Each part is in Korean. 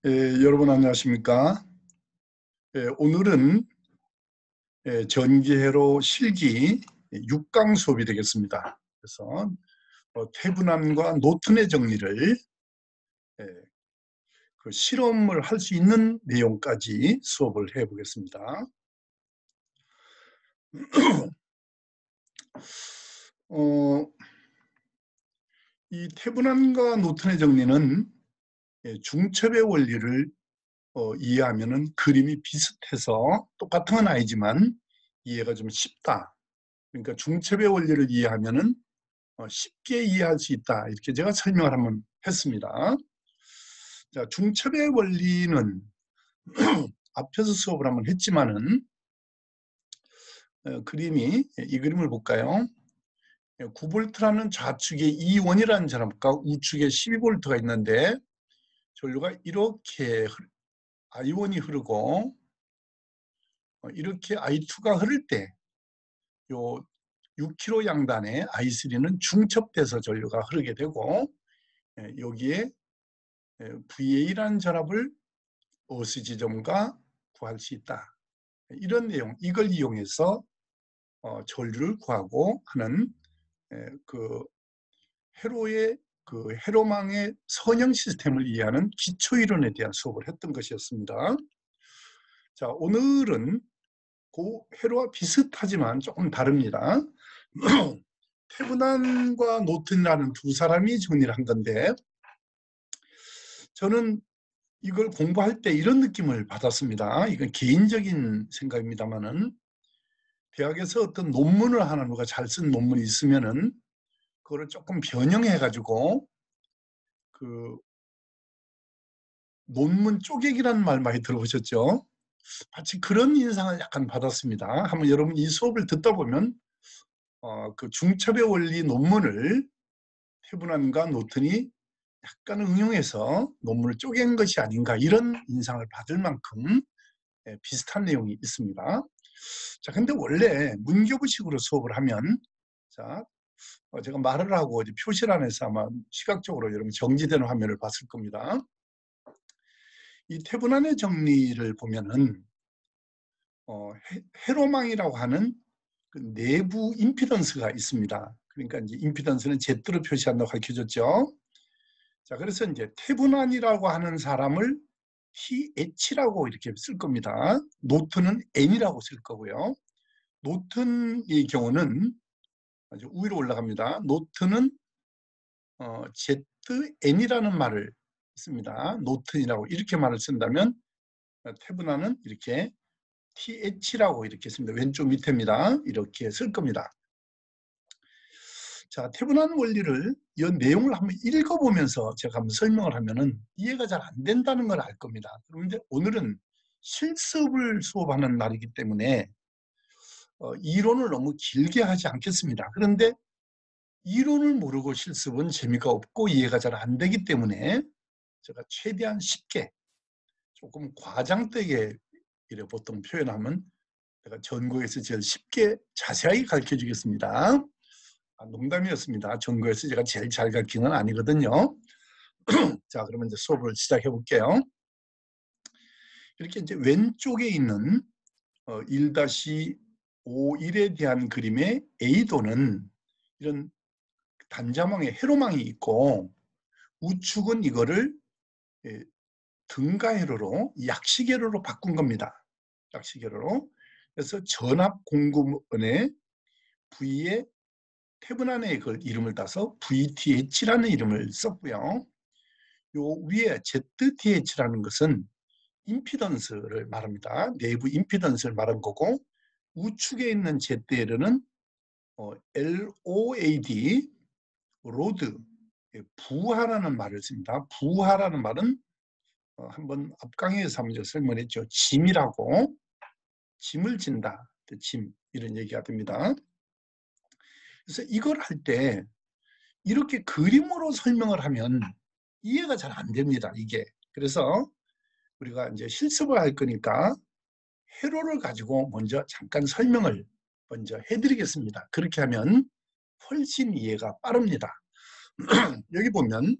여러분 안녕하십니까? 오늘은 전기회로 실기 6강 수업이 되겠습니다. 그래서 태분암과 노튼의 정리를 그 실험을 할 수 있는 내용까지 수업을 해보겠습니다. 이 태분암과 노튼의 정리는 중첩의 원리를 이해하면 그림이 비슷해서 똑같은 건 아니지만 이해가 좀 쉽다. 그러니까 중첩의 원리를 이해하면은 쉽게 이해할 수 있다. 이렇게 제가 설명을 한번 했습니다. 자, 중첩의 원리는 앞에서 수업을 한번 했지만은 그림이 이 그림을 볼까요? 9V라는 좌측에 2원이라는 전압과 우측에 12V가 있는데 전류가 이렇게 I1이 흐르고 이렇게 I2가 흐를 때 요 6km 양단의 I3는 중첩돼서 전류가 흐르게 되고 여기에 VA라는 전압을 어스 지점과 구할 수 있다. 이런 내용, 이걸 이용해서 전류를 구하고 하는 그 회로의 그 회로망의 선형 시스템을 이해하는 기초 이론에 대한 수업을 했던 것이었습니다. 자, 오늘은 그 회로와 비슷하지만 조금 다릅니다. 태분암과 노튼이라는 두 사람이 정리를 한 건데 저는 이걸 공부할 때 이런 느낌을 받았습니다. 이건 개인적인 생각입니다만은 대학에서 어떤 논문을 하나 누가 잘 쓴 논문이 있으면은 그거를 조금 변형해 가지고 그 논문 쪼개기라는 말 많이 들어보셨죠? 마치 그런 인상을 약간 받았습니다. 한번 여러분 이 수업을 듣다 보면 그 중첩의 원리 논문을 태분암과 노튼이 약간 응용해서 논문을 쪼갠 것이 아닌가 이런 인상을 받을 만큼 비슷한 내용이 있습니다. 자, 근데 원래 문교부식으로 수업을 하면 자, 제가 말을 하고 이제 표시란에서 아마 시각적으로 여러분 정지되는 화면을 봤을 겁니다. 이 태분암의 정리를 보면은 회로망이라고 하는 그 내부 임피던스가 있습니다. 그러니까 이제 임피던스는 Z로 표시한다고 가르쳐줬죠. 자, 그래서 이제 태분암이라고 하는 사람을 TH라고 이렇게 쓸 겁니다. 노트는 N이라고 쓸 거고요. 노튼의 경우는 아주 위로 올라갑니다. 노트는 ZN이라는 말을 씁니다. 노튼이라고 이렇게 말을 쓴다면 태분암은 이렇게 TH라고 이렇게 씁니다. 왼쪽 밑에입니다. 이렇게 쓸 겁니다. 자, 태분암 원리를 이 내용을 한번 읽어보면서 제가 한번 설명을 하면은 이해가 잘 안 된다는 걸 알 겁니다. 그런데 오늘은 실습을 수업하는 날이기 때문에 이론을 너무 길게 하지 않겠습니다. 그런데 이론을 모르고 실습은 재미가 없고 이해가 잘 안 되기 때문에 제가 최대한 쉽게 조금 과장되게 이래 보통 표현하면 제가 전국에서 제일 쉽게 자세하게 가르쳐 주겠습니다. 농담이었습니다. 전국에서 제가 제일 잘 가르치는 건 아니거든요. 자, 그러면 이제 수업을 시작해 볼게요. 이렇게 이제 왼쪽에 있는 1-51에 대한 그림의 A도는 이런 단자망에 회로망이 있고 우측은 이거를 등가회로로 약식회로로 바꾼 겁니다. 약식회로로. 그래서 전압 공급원에 V에 태분암의 그 이름을 따서 VTH라는 이름을 썼고요. 요 위에 ZTH라는 것은 임피던스를 말합니다. 내부 임피던스를 말한 거고 우측에 있는 ZL은 LOAD, 로드, 부하라는 말을 씁니다. 부하라는 말은 한번 앞강의에서 한번 설명했죠. 짐이라고 짐을 진다. 짐 이런 얘기가 됩니다. 그래서 이걸 할 때 이렇게 그림으로 설명을 하면 이해가 잘 안 됩니다. 이게. 그래서 우리가 이제 실습을 할 거니까 회로를 가지고 먼저 잠깐 설명을 먼저 해드리겠습니다. 그렇게 하면 훨씬 이해가 빠릅니다. 여기 보면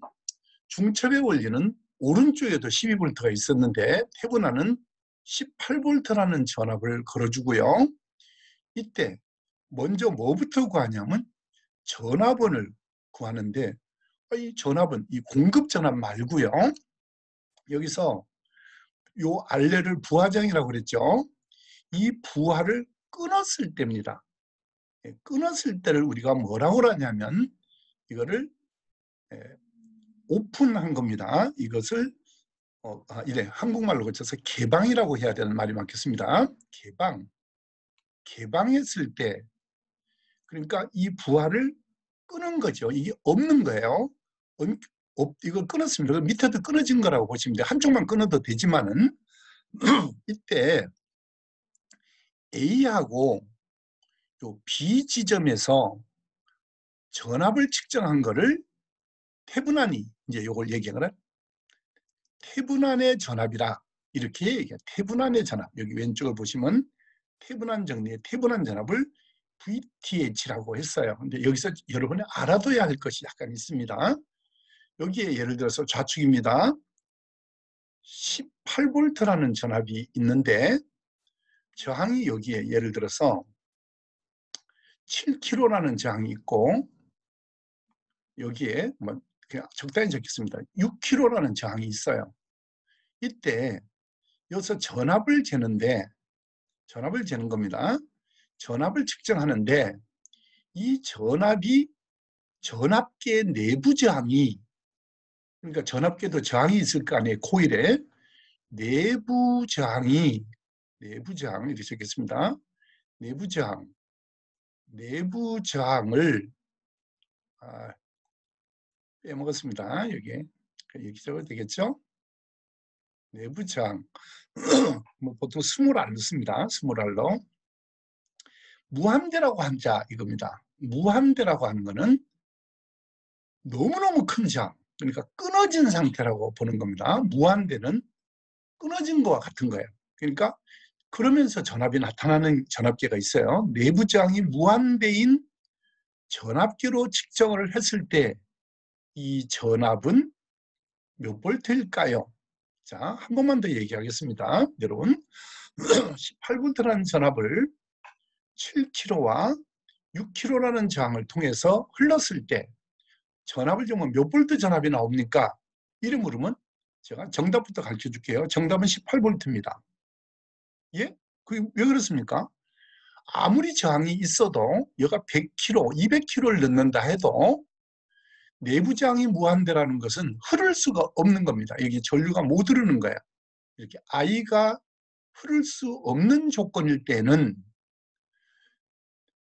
중첩의 원리는 오른쪽에도 12V가 있었는데 태분화는 18V라는 전압을 걸어주고요. 이때 먼저 뭐부터 구하냐면 전압원을 구하는데 이 전압은 이 공급 전압 말고요. 여기서 요 알레를 부하장이라고 그랬죠. 이 부하를 끊었을 때입니다. 끊었을 때를 우리가 뭐라고 하냐면 이거를 오픈한 겁니다. 이것을 이래 한국말로 고쳐서 개방이라고 해야 되는 말이 맞겠습니다. 개방했을 때 그러니까 이 부하를 끊은 거죠. 이게 없는 거예요. 이거 끊었습니다. 밑에도 끊어진 거라고 보시면 돼요. 한쪽만 끊어도 되지만은 이때 A하고 요 B 지점에서 전압을 측정한 거를 태분한이 이제 요걸 얘기하는 태분한의 전압이라 이렇게 얘기해요. 태분한의 전압. 여기 왼쪽을 보시면 태분한 정리의 태분한 전압을 VTH라고 했어요. 근데 여기서 여러분이 알아둬야 할 것이 약간 있습니다. 여기에 예를 들어서 좌측입니다. 18V라는 전압이 있는데 저항이 여기에 예를 들어서 7kg라는 저항이 있고 여기에 뭐 그냥 적당히 적겠습니다. 6kg라는 저항이 있어요. 이때 여기서 전압을 재는 겁니다. 전압을 측정하는데 이 전압계 내부 저항이 그러니까 전압계도 저항이 있을 거 아니에요. 코일에 내부 저항 이렇게 적겠습니다. 내부 저항을 빼먹었습니다. 여기 적어도 되겠죠? 내부 저항 뭐 보통 스몰알로 씁니다. 스몰알로 무한대라고 한자 이겁니다. 무한대라고 하는 거는 너무너무 큰 저항 그러니까 끊어진 상태라고 보는 겁니다. 무한대는 끊어진 거와 같은 거예요. 그러니까 그러면서 전압이 나타나는 전압계가 있어요. 내부 저항이 무한대인 전압계로 측정을 했을 때 이 전압은 몇 볼트일까요? 자, 한 번만 더 얘기하겠습니다. 여러분, 18V라는 전압을 7kg와 6kg라는 저항을 통해서 흘렀을 때 전압을 주면 몇 볼트 전압이 나옵니까? 이를 물으면 제가 정답부터 가르쳐 줄게요. 정답은 18V입니다. 예? 그게 왜 그렇습니까? 아무리 저항이 있어도 여가 100kg, 200kg를 넣는다 해도 내부 저항이 무한대라는 것은 흐를 수가 없는 겁니다. 여기 전류가 못 흐르는 거예요. 이렇게 I가 흐를 수 없는 조건일 때는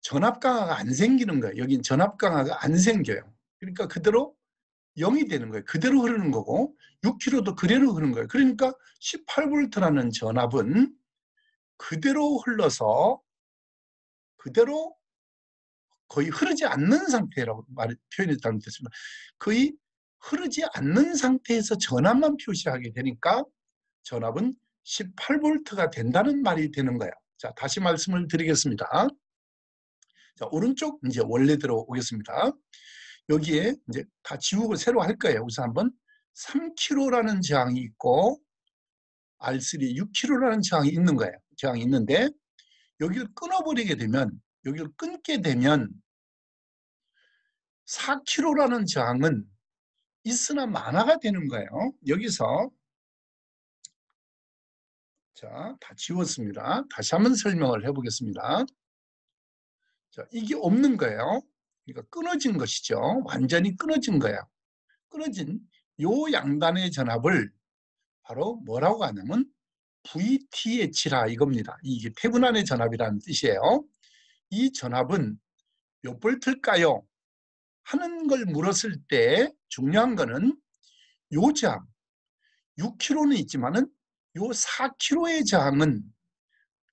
전압 강화가 안 생기는 거예요. 여긴 전압 강화가 안 생겨요. 그러니까 그대로 0이 되는 거예요. 그대로 흐르는 거고 6kg도 그대로 흐르는 거예요. 그러니까 18V라는 전압은 그대로 흘러서 그대로 거의 흐르지 않는 상태라고 표현이 잘못됐습니다. 거의 흐르지 않는 상태에서 전압만 표시하게 되니까 전압은 18V가 된다는 말이 되는 거예요. 자, 다시 말씀을 드리겠습니다. 자, 오른쪽 이제 원래대로 오겠습니다. 여기에 이제 다 지우고 새로 할 거예요. 우선 한번 3kg라는 저항이 있고 R3 6kg라는 저항이 있는 거예요. 저항이 있는데 여기를 끊어버리게 되면 여기를 끊게 되면 4kg라는 저항은 있으나 마나가 되는 거예요. 여기서 자, 다 지웠습니다. 다시 한번 설명을 해보겠습니다. 자, 이게 없는 거예요. 그러니까 끊어진 것이죠. 완전히 끊어진 거예요. 끊어진 요 양단의 전압을 바로 뭐라고 하냐면 VTH라 이겁니다. 이게 태분한의 전압이라는 뜻이에요. 이 전압은 몇 볼트일까요? 하는 걸 물었을 때 중요한 거는 요 저항 6kg는 있지만은 요 4kg의 저항은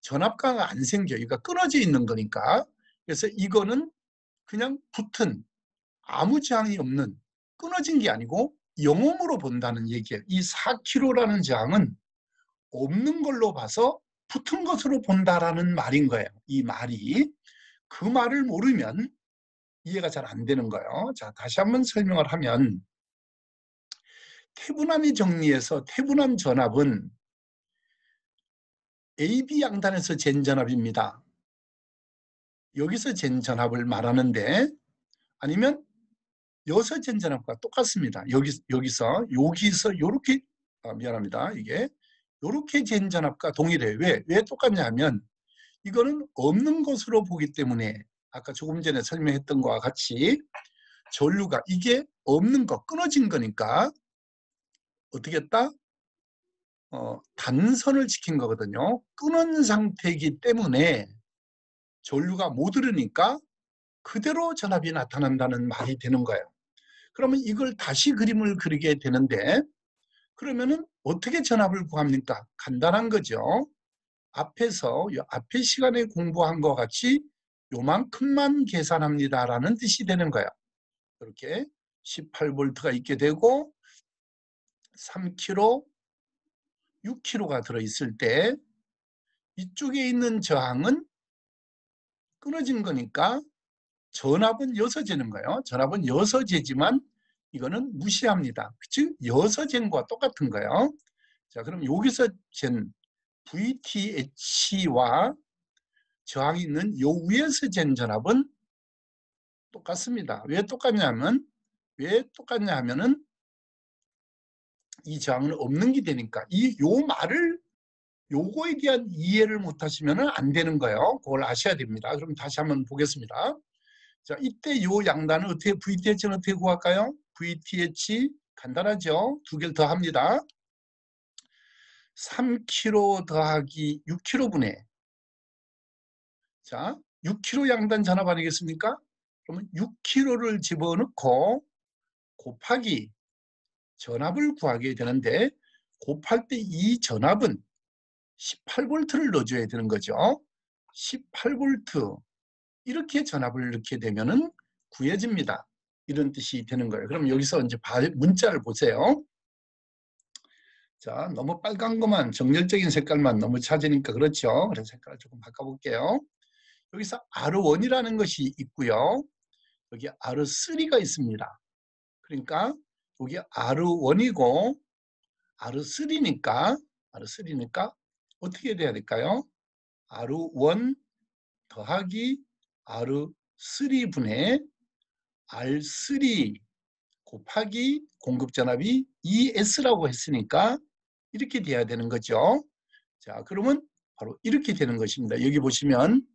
전압가가 안 생겨요. 그러니까 끊어져 있는 거니까. 그래서 이거는 그냥 붙은 아무 저항이 없는 끊어진 게 아니고 영음으로 본다는 얘기예요. 이 4kg라는 저항은 없는 걸로 봐서 붙은 것으로 본다라는 말인 거예요. 이 말이. 그 말을 모르면 이해가 잘 안 되는 거예요. 자, 다시 한번 설명을 하면 태분함이 정리해서 태분함 전압은 AB 양단에서 잰 전압입니다. 여기서 잰 전압을 말하는데, 아니면 여기서 잰 전압과 똑같습니다. 여기서 요렇게, 미안합니다. 이게 요렇게 잰 전압과 동일해요. 왜 똑같냐 하면 이거는 없는 것으로 보기 때문에 아까 조금 전에 설명했던 것과 같이 전류가 이게 없는 거, 끊어진 거니까 어떻게 했다? 단선을 지킨 거거든요. 끊은 상태이기 때문에 전류가 못 흐르니까 그대로 전압이 나타난다는 말이 되는 거예요. 그러면 이걸 다시 그림을 그리게 되는데, 그러면은 어떻게 전압을 구합니까? 간단한 거죠. 앞에서 앞에 시간에 공부한 것 같이 요만큼만 계산합니다라는 뜻이 되는 거예요. 이렇게 18V가 있게 되고 3kg, 6kg가 들어있을 때 이쪽에 있는 저항은 끊어진 거니까 전압은 여서 재는 거예요. 전압은 여서 재지만 이거는 무시합니다. 즉 여서 잰 거와 똑같은 거예요. 자, 그럼 여기서 잰 VTH와 저항이 있는 요 위에서 잰 전압은 똑같습니다. 왜 똑같냐 하면은 이 저항은 없는 게 되니까 요 말을 요거에 대한 이해를 못 하시면 안 되는 거예요. 그걸 아셔야 됩니다. 그럼 다시 한번 보겠습니다. 자, 이때 요 양단은 VTH는 어떻게 구할까요? VTH 간단하죠? 두 개를 더 합니다. 3kg 더하기 6kg분의, 자, 6kg 양단 전압 아니겠습니까? 그러면 6kg를 집어넣고 곱하기 전압을 구하게 되는데, 곱할 때 이 전압은 18V를 넣어줘야 되는 거죠. 18V, 이렇게 전압을 넣게 되면은 구해집니다. 이런 뜻이 되는 거예요. 그럼 여기서 이제 문자를 보세요. 자, 너무 빨간 것만, 정열적인 색깔만 너무 찾으니까 그렇죠. 그래서 색깔을 조금 바꿔볼게요. 여기서 R1이라는 것이 있고요. 여기 R3가 있습니다. 그러니까 여기 R1이고 R3니까 어떻게 돼야 될까요? R1 더하기 R3분의 R3 곱하기 공급전압이 ES라고 했으니까 이렇게 돼야 되는 거죠. 자, 그러면 바로 이렇게 되는 것입니다. 여기 보시면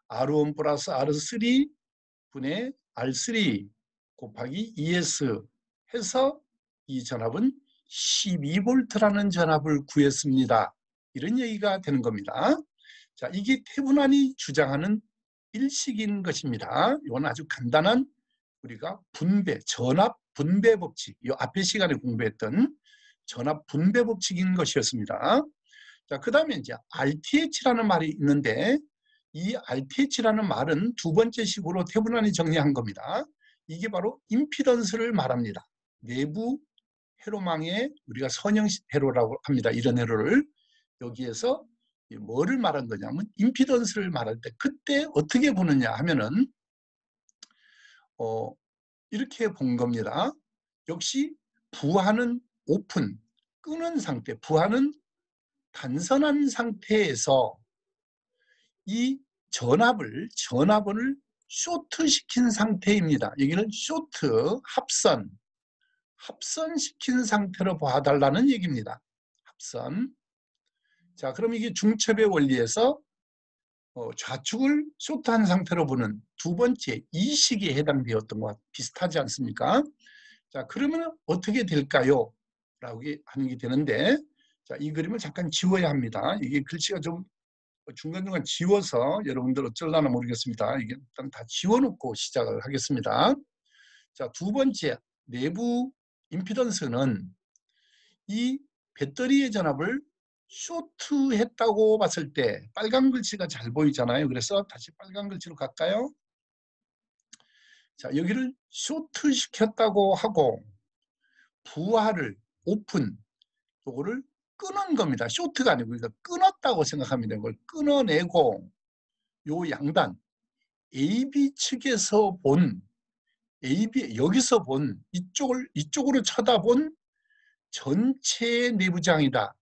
R1 플러스 R3 분의 R3 곱하기 ES 해서 이 전압은 12V라는 전압을 구했습니다. 이런 얘기가 되는 겁니다. 자, 이게 태분안이 주장하는 일식인 것입니다. 이건 아주 간단한 우리가 전압 분배 법칙, 이 앞에 시간에 공부했던 전압 분배 법칙인 것이었습니다. 자, 그 다음에 이제 RTH라는 말이 있는데, 이 RTH라는 말은 두 번째 식으로 태분안이 정리한 겁니다. 이게 바로 임피던스를 말합니다. 내부 회로망에 우리가 선형 회로라고 합니다. 이런 회로를. 여기에서 뭐를 말한 거냐면 임피던스를 말할 때 그때 어떻게 보느냐 하면은 이렇게 본 겁니다. 역시 부하는 오픈, 끄는 상태, 부하는 단선한 상태에서 이 전압을 쇼트시킨 상태입니다. 여기는 쇼트, 합선시킨 상태로 봐달라는 얘기입니다. 합선. 자, 그럼 이게 중첩의 원리에서 좌측을 쇼트한 상태로 보는 두 번째 이식에 해당되었던 것과 비슷하지 않습니까? 자, 그러면 어떻게 될까요? 라고 하는 게 되는데, 자, 이 그림을 잠깐 지워야 합니다. 이게 글씨가 좀 중간중간 지워서 여러분들 어쩔라나 모르겠습니다. 이게 일단 다 지워놓고 시작을 하겠습니다. 자, 두 번째 내부 임피던스는 이 배터리의 전압을 쇼트했다고 봤을 때 빨간 글씨가 잘 보이잖아요. 그래서 다시 빨간 글씨로 갈까요? 자, 여기를 쇼트시켰다고 하고 부하를 오픈, 요거를 끊은 겁니다. 쇼트가 아니고 이거 끊었다고 생각합니다. 이걸 끊어내고 요 양단 AB 측에서 본 여기서 본 이쪽으로 쳐다본 전체 내부 저항이다.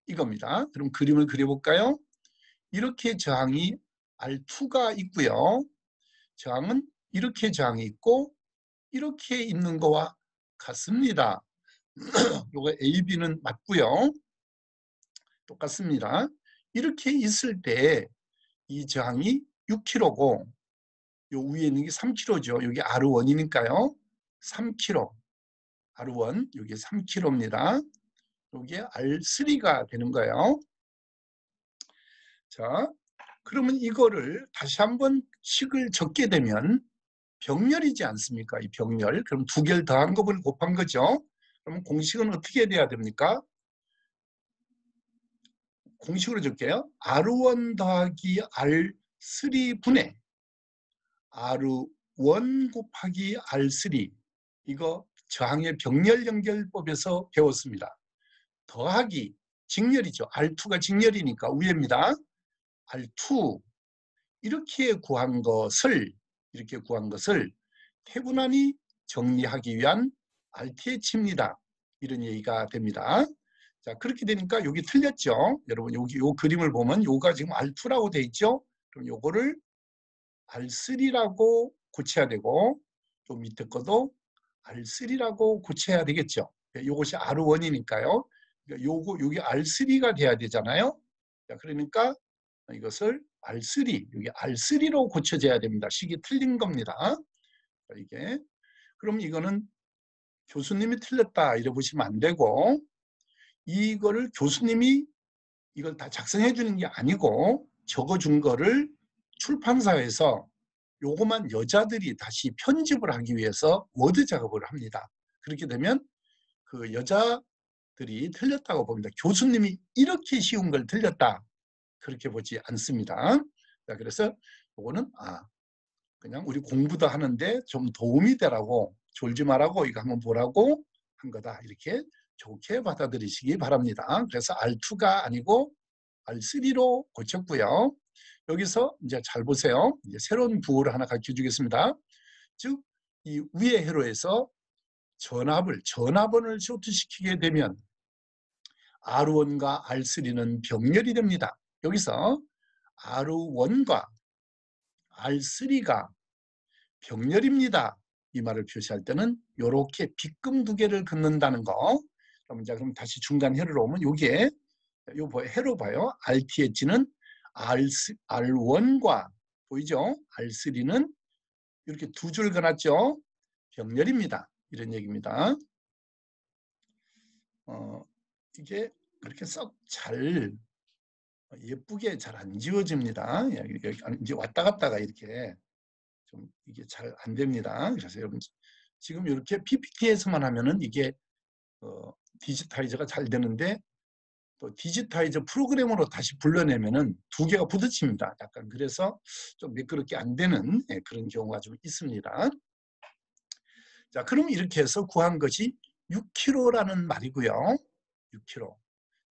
이겁니다. 그럼 그림을 그려볼까요? 이렇게 저항이 R2가 있고요. 저항은 이렇게 저항이 있고 이렇게 있는 거와 같습니다. 요거 AB는 맞고요. 똑같습니다. 이렇게 있을 때 이 저항이 6kg고 요 위에 있는 게 3kg죠. 여기 R1이니까요. 3kg. R1 여기 3kg입니다. 여기에 R3가 되는 거예요. 자, 그러면 이거를 다시 한번 식을 적게 되면 병렬이지 않습니까? 이 병렬. 그럼 두 개를 더한 거를 곱한 거죠. 그럼 공식은 어떻게 돼야 됩니까? 공식으로 적게요. R1 더하기 R3분의 R1 곱하기 R3. 이거 저항의 병렬 연결법에서 배웠습니다. 더하기 직렬이죠. R2가 직렬이니까 위입니다. R2 이렇게 구한 것을 태분한이 정리하기 위한 RTH입니다. 이런 얘기가 됩니다. 자, 그렇게 되니까 여기 틀렸죠. 여러분 여기 요 그림을 보면 요가 지금 R2라고 돼 있죠. 그럼 요거를 R3라고 고쳐야 되고 또 밑에 것도 R3라고 고쳐야 되겠죠. 요것이 R1이니까요. 그러니까 요게 R3가 돼야 되잖아요. 자, 그러니까 이것을 R3, 여기 R3로 고쳐져야 됩니다. 식이 틀린 겁니다. 자, 이게. 그럼 이거는 교수님이 틀렸다 이래 보시면 안 되고 이거를 교수님이 이걸 다 작성해 주는 게 아니고 적어준 거를 출판사에서 요거만 여자들이 다시 편집을 하기 위해서 워드 작업을 합니다. 그렇게 되면 그 여자들이 틀렸다고 봅니다. 교수님이 이렇게 쉬운 걸 틀렸다. 그렇게 보지 않습니다. 자, 그래서 요거는 그냥 우리 공부도 하는데 좀 도움이 되라고 졸지 말라고 이거 한번 보라고 한 거다. 이렇게 좋게 받아들이시기 바랍니다. 그래서 R2가 아니고 R3로 고쳤고요. 여기서 이제 잘 보세요. 이제 새로운 부호를 하나 가르쳐 주겠습니다. 즉, 이 위의 회로에서 전압원을 쇼트시키게 되면 R1과 R3는 병렬이 됩니다. 여기서 R1과 R3가 병렬입니다. 이 말을 표시할 때는 이렇게 빗금 두 개를 긋는다는 거. 그럼 다시 중간 회로로 오면 여기에 요 회로 봐요. RTH는 R1과 보이죠? R3는 이렇게 두 줄 그었죠. 병렬입니다. 이런 얘기입니다. 이게 그렇게 썩 잘 예쁘게 잘 안 지워집니다. 이제 왔다 갔다가 이렇게 좀 이게 잘 안 됩니다. 그래서 여러분 지금 이렇게 PPT에서만 하면은 이게 디지타이저가 잘 되는데 또 디지타이저 프로그램으로 다시 불러내면은 두 개가 부딪힙니다. 약간 그래서 좀 매끄럽게 안 되는 그런 경우가 좀 있습니다. 자, 그럼 이렇게 해서 구한 것이 6kg라는 말이고요. 6kg.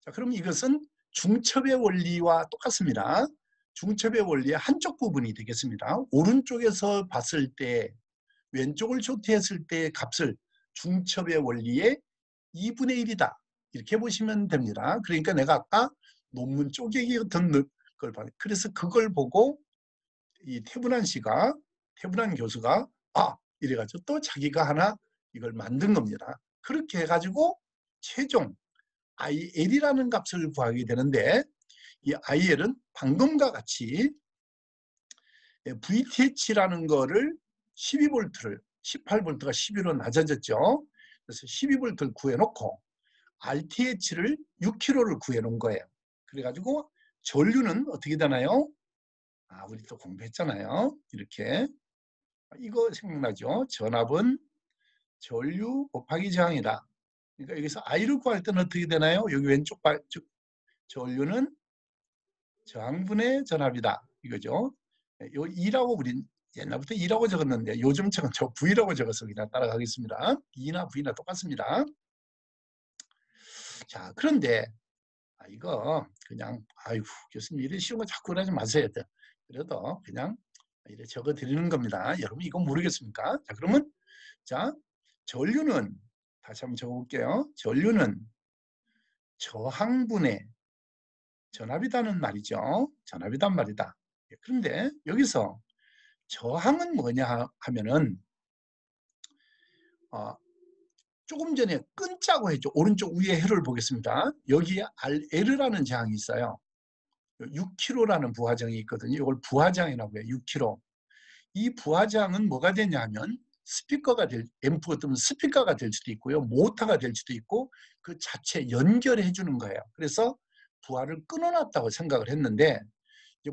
자, 그럼 이것은 중첩의 원리와 똑같습니다. 중첩의 원리의 한쪽 부분이 되겠습니다. 오른쪽에서 봤을 때 왼쪽을 조퇴했을 때 값을 중첩의 원리의 2분의 1이다. 이렇게 보시면 됩니다. 그러니까 내가 아까 논문 쪼개기 같은 걸 봐요. 그래서 그걸 보고 이 태분한 교수가 이래가지고 또 자기가 하나 이걸 만든 겁니다. 그렇게 해가지고 최종 IL이라는 값을 구하게 되는데 이 IL은 방금과 같이 VTH라는 거를 12V를 18V가 12로 낮아졌죠. 그래서 12V를 구해놓고 RTH를 6kg를 구해놓은 거예요. 그래가지고 전류는 어떻게 되나요? 우리 또 공부했잖아요. 이렇게 이거 생각나죠? 전압은 전류 곱하기 저항이다. 그러니까 여기서 I를 구할 때는 어떻게 되나요? 여기 왼쪽 전류는 저항분의 전압이다. 이거죠. 요 2라고 우린 옛날부터 2라고 적었는데 요즘처럼 저 V라고 적어서 그냥 따라가겠습니다. 2나 V나 똑같습니다. 자, 그런데 이거 그냥 아이고 교수님 이래 쉬운 거 자꾸 그러지 마세요. 그래도 그냥 이래 적어 드리는 겁니다. 여러분 이거 모르겠습니까? 자, 그러면 자 전류는 다시 한번 적어볼게요. 전류는 저항분의 전압이다는 말이죠. 전압이단 말이다. 그런데 여기서 저항은 뭐냐 하면은 조금 전에 끈자고 했죠. 오른쪽 위에 해를 보겠습니다. 여기에 RL이라는 저항이 있어요. 6kg라는 부하장이 있거든요. 이걸 부하장이라고 해요. 6kg. 이 부하장은 뭐가 되냐면 스피커가 앰프가 뜨면 스피커가 될 수도 있고요. 모터가 될 수도 있고 그 자체 연결해 주는 거예요. 그래서 부하를 끊어놨다고 생각을 했는데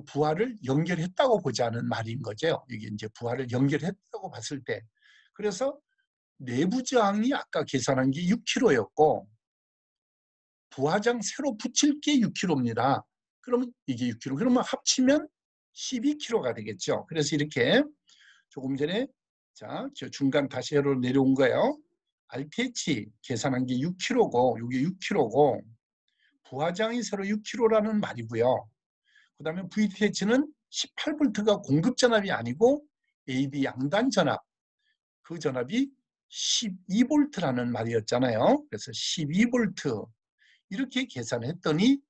부하를 연결했다고 보자는 말인 거죠. 이게 이제 부하를 연결했다고 봤을 때. 그래서 내부 저항이 아까 계산한 게 6kg였고 부하장 새로 붙일 게 6kg입니다. 그러면 이게 6kg. 그러면 합치면 12kg가 되겠죠. 그래서 이렇게 조금 전에 저 중간 다시 해로 내려온 거예요. RTH 계산한 게 6kg고 이게 6kg고 부하장이 새로 6kg라는 말이고요. 그 다음에 VTH는 18V가 공급 전압이 아니고 AB 양단 전압, 그 전압이 12V라는 말이었잖아요. 그래서 12V 이렇게 계산했더니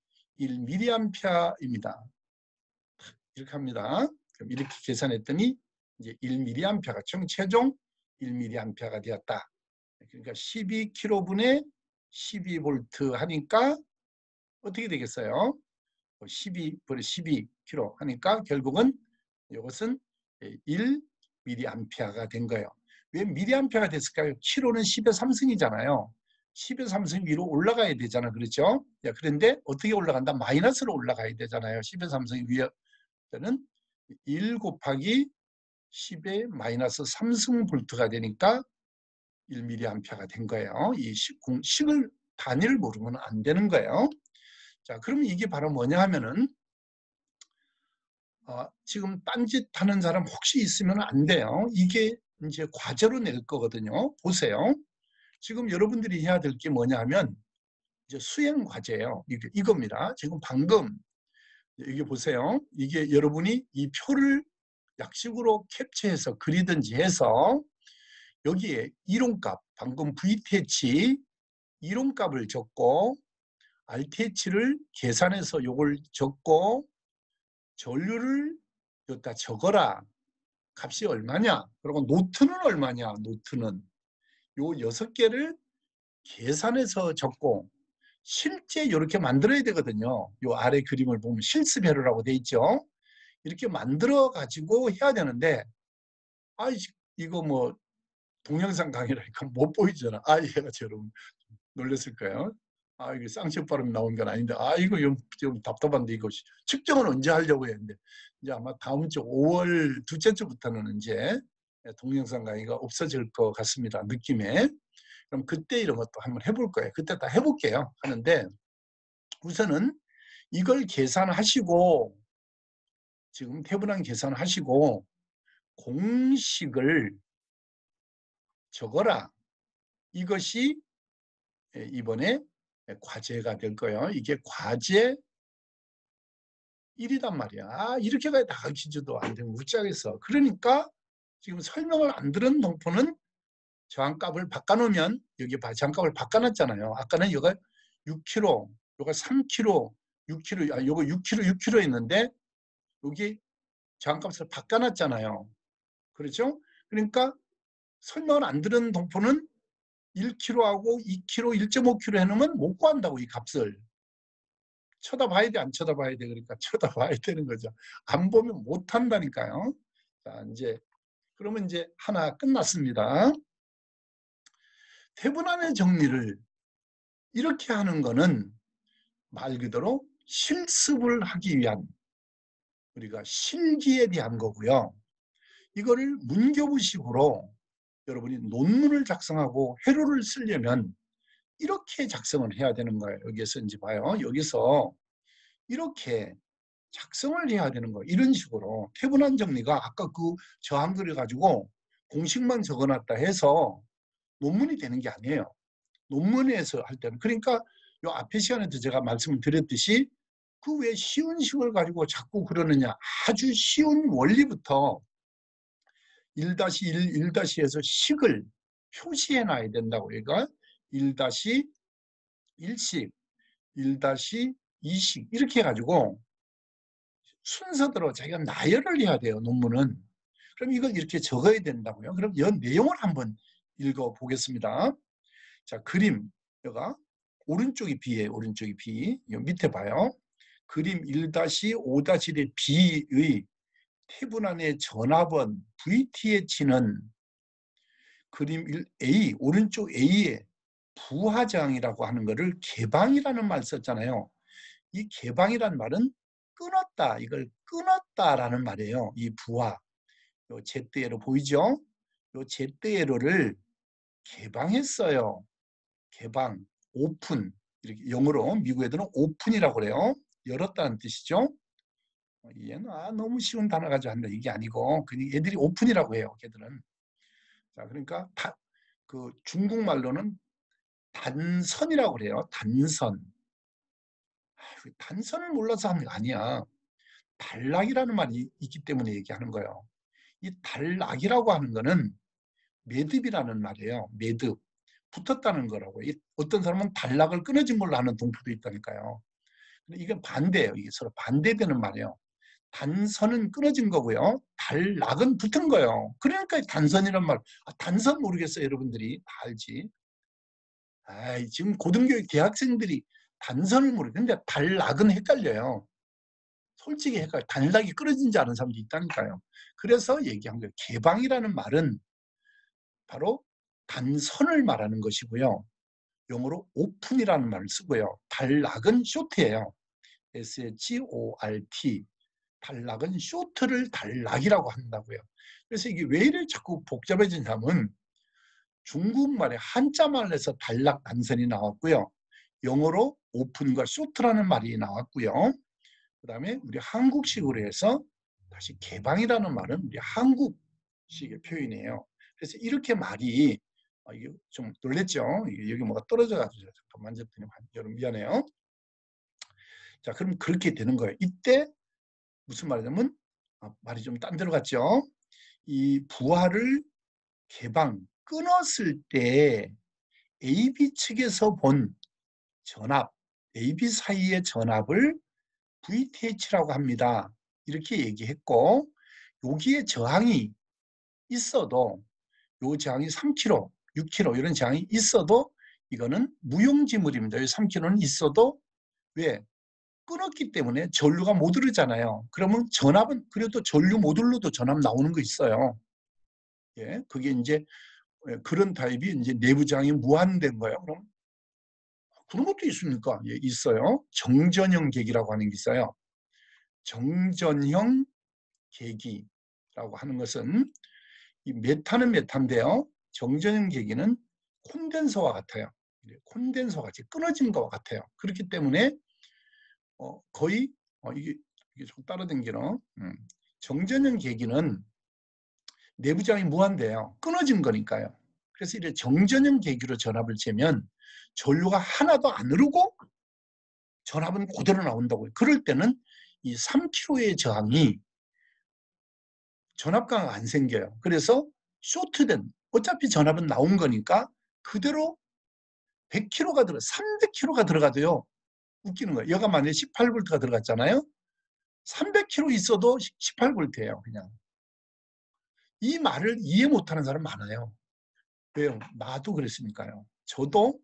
1mA입니다. 이렇게 합니다. 그럼 이렇게 계산했더니 이제 1mA가 최종 1mA가 되었다. 그러니까 12kV분의 12V 하니까 어떻게 되겠어요? 12분의 12kg 하니까 결국은 이것은 1mA가 된 거예요. 왜 mA가 됐을까요? kg는 10의 3승이잖아요. 10의 3승 위로 올라가야 되잖아. 그렇죠? 그런데 어떻게 올라간다? 마이너스로 올라가야 되잖아요. 10의 3승 위에는 1 곱하기 10의 마이너스 3승 볼트가 되니까 1mA가 된 거예요. 이 식을 단위를 모르면 안 되는 거예요. 자, 그러면 이게 바로 뭐냐 하면은 지금 딴짓 하는 사람 혹시 있으면 안 돼요. 이게 이제 과제로 낼 거거든요. 보세요. 지금 여러분들이 해야 될 게 뭐냐 하면 이제 수행 과제예요. 이겁니다. 지금 방금 여기 보세요. 이게 여러분이 이 표를 약식으로 캡처해서 그리든지 해서 여기에 이론값, 방금 VTH 이론값을 적고 RTH를 계산해서 요걸 적고 전류를 여기다 적어라. 값이 얼마냐? 그리고 노트는 얼마냐? 노트는 요 6개를 계산해서 적고 실제 이렇게 만들어야 되거든요. 요 아래 그림을 보면 실습회로라고 돼 있죠. 이렇게 만들어 가지고 해야 되는데 이거 뭐 동영상 강의라니까 못 보이잖아. 얘가 여러분 놀랐을 거예요. 이게 쌍시옷 발음 나온 건 아닌데 이거 좀 답답한데 이거 측정은 언제 하려고 했는데 이제 아마 다음 주 5월 둘째 주부터는 이제 동영상 강의가 없어질 것 같습니다. 느낌에. 그럼 그때 이런 것도 한번 해볼 거예요. 그때 다 해볼게요. 하는데 우선은 이걸 계산하시고 지금 태분한 계산하시고 공식을 적어라. 이것이 이번에 과제가 될 거예요. 이게 과제 1이단 말이야. 이렇게까지 다 가르치지도 안 되면 웃자겠어. 그러니까 지금 설명을 안 들은 동포는 저항값을 바꿔놓으면 여기 저항값을 바꿔놨잖아요. 아까는 이거 6kg, 이거 3kg, 6kg, 이거 6kg, 6kg 있는데 여기 저항값을 바꿔놨잖아요. 그렇죠? 그러니까 설명을 안 들은 동포는 1kg하고 2kg, 1.5kg 해놓으면 못 구한다고 이 값을. 쳐다봐야 돼, 안 쳐다봐야 돼. 그러니까 쳐다봐야 되는 거죠. 안 보면 못 한다니까요. 자, 그러면 이제 하나 끝났습니다. 태분함의 정리를 이렇게 하는 거는 말 그대로 실습을 하기 위한 우리가 실기에 대한 거고요. 이거를 문교부식으로 여러분이 논문을 작성하고 회로를 쓰려면 이렇게 작성을 해야 되는 거예요. 여기서 이제 봐요. 여기서 이렇게 작성을 해야 되는 거예요. 이런 식으로 태분한 정리가 아까 그 저항 그려가지고 공식만 적어놨다 해서 논문이 되는 게 아니에요. 논문에서 할 때는. 그러니까 요 앞에 시간에도 제가 말씀을 드렸듯이 그 왜 쉬운 식을 가지고 자꾸 그러느냐. 아주 쉬운 원리부터 1-1, 1-에서 식을 표시해 놔야 된다고. 그러니까 1-1식, 1-2식 이렇게 해 가지고 순서대로 자기가 나열을 해야 돼요, 논문은. 그럼 이걸 이렇게 적어야 된다고요. 그럼 이 내용을 한번 읽어 보겠습니다. 자, 그림 여가 오른쪽이 B예요. 오른쪽이 B. 요 밑에 봐요. 그림 1-5-1의 B의 태분안의 전압은 VTH는 그림 1A 오른쪽 A의 부하장이라고 하는 것을 개방이라는 말 썼잖아요. 이 개방이란 말은 끊었다. 이걸 끊었다라는 말이에요. 이 부하. 요 Z에로 보이죠? 요 Z에로를 개방했어요. 개방, 오픈. 이렇게 영어로 미국 애들은 오픈이라고 그래요. 열었다는 뜻이죠. 얘는 너무 쉬운 단어 가지고 한다 이게 아니고 그냥 애들이 오픈이라고 해요. 걔들은. 자, 그러니까 그 중국말로는 단선이라고 그래요. 단선. 단선을 몰라서 하는 게 아니야. 단락이라는 말이 있기 때문에 얘기하는 거예요. 이 단락이라고 하는 거는 매듭이라는 말이에요. 매듭. 붙었다는 거라고. 어떤 사람은 단락을 끊어진 걸로 하는 동포도 있다니까요. 근데 이건 반대예요. 이게 서로 반대되는 말이에요. 단선은 끊어진 거고요. 단락은 붙은 거예요. 그러니까 단선이란 말. 단선 모르겠어요, 여러분들이. 다 알지. 지금 고등교육 대학생들이 단선을 모르겠는데 단락은 헷갈려요. 솔직히 헷갈려. 단락이 끊어진지 아는 사람도 있다니까요. 그래서 얘기한 거예요. 개방이라는 말은 바로 단선을 말하는 것이고요. 영어로 오픈이라는 말을 쓰고요. 단락은 쇼트예요. SHORT. 단락은 쇼트를 단락이라고 한다고요. 그래서 이게 왜 이렇게 자꾸 복잡해지냐면 중국말에 한자말에서 단락 단선이 나왔고요. 영어로 오픈과 쇼트라는 말이 나왔고요. 그 다음에 우리 한국식으로 해서 다시 개방이라는 말은 우리 한국식의 표현이에요. 그래서 이렇게 말이 이게 좀 놀랬죠? 여기 뭐가 떨어져가지고 잠깐 만졌더니 여러분 미안해요. 자, 그럼 그렇게 되는 거예요. 이때 무슨 말이냐면 말이 좀 딴 데로 갔죠. 이 부하를 개방 끊었을 때 AB 측에서 본 전압, AB 사이의 전압을 VTH라고 합니다. 이렇게 얘기했고 여기에 저항이 있어도 요 저항이 3kg, 6kg 이런 저항이 있어도 이거는 무용지물입니다. 3kg는 있어도 왜? 끊었기 때문에 전류가 못 흐르잖아요. 그러면 전압은 그래도 전류 모듈로도 전압 나오는 거 있어요. 예, 그게 이제 그런 타입이 이제 내부 저항이 무한된 거예요. 그럼 그런 것도 있습니까? 예, 있어요. 정전형 계기라고 하는 게 있어요. 정전형 계기라고 하는 것은 이 메탄은 메탄인데요. 정전형 계기는 콘덴서와 같아요. 콘덴서 같이 끊어진 것과 같아요. 그렇기 때문에 거의 이게 좀 따라당기는 정전형 계기는 내부장이 무한대요. 끊어진 거니까요. 그래서 이제 정전형 계기로 전압을 재면 전류가 하나도 안 흐르고 전압은 그대로 나온다고요. 그럴 때는 이 3kg의 저항이 전압가가 안 생겨요. 그래서 쇼트된 어차피 전압은 나온 거니까 그대로 100kg가 300kg가 들어가도요. 웃기는 거예요. 여가 만약에 18V가 들어갔잖아요. 300kg 있어도 18V예요. 그냥. 이 말을 이해 못하는 사람 많아요. 왜요? 나도 그랬으니까요. 저도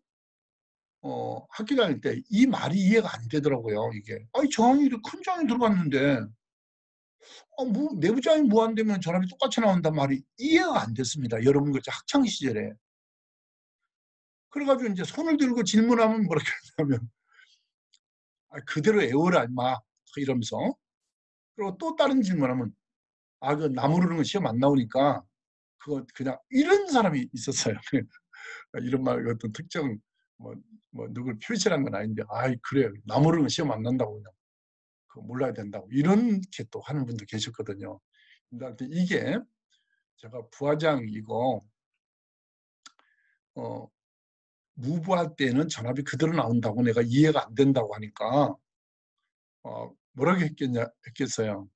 학교 다닐 때 이 말이 이해가 안 되더라고요. 이게. 아니 저항이 큰 저항이 들어갔는데 내부 저항이 무한되면 전압이 똑같이 나온단 말이 이해가 안 됐습니다. 여러분 같이 학창 시절에. 그래가지고 이제 손을 들고 질문하면 뭐라 그러냐면 그대로 외워라 임마 이러면서 그리고 또 다른 질문하면 그 나무 흐르는 거 시험 안 나오니까 그거 그냥 이런 사람이 있었어요. 이런 말 어떤 특정 누굴 표시한 건 아닌데 그래요. 나무 흐르는 거 시험 안 난다고 그냥 그거 몰라야 된다고 이렇게 또 하는 분도 계셨거든요. 근데 이게 제가 부하장 이거 무부할 때는 전압이 그대로 나온다고 내가 이해가 안 된다고 하니까 뭐라고 했겠어요.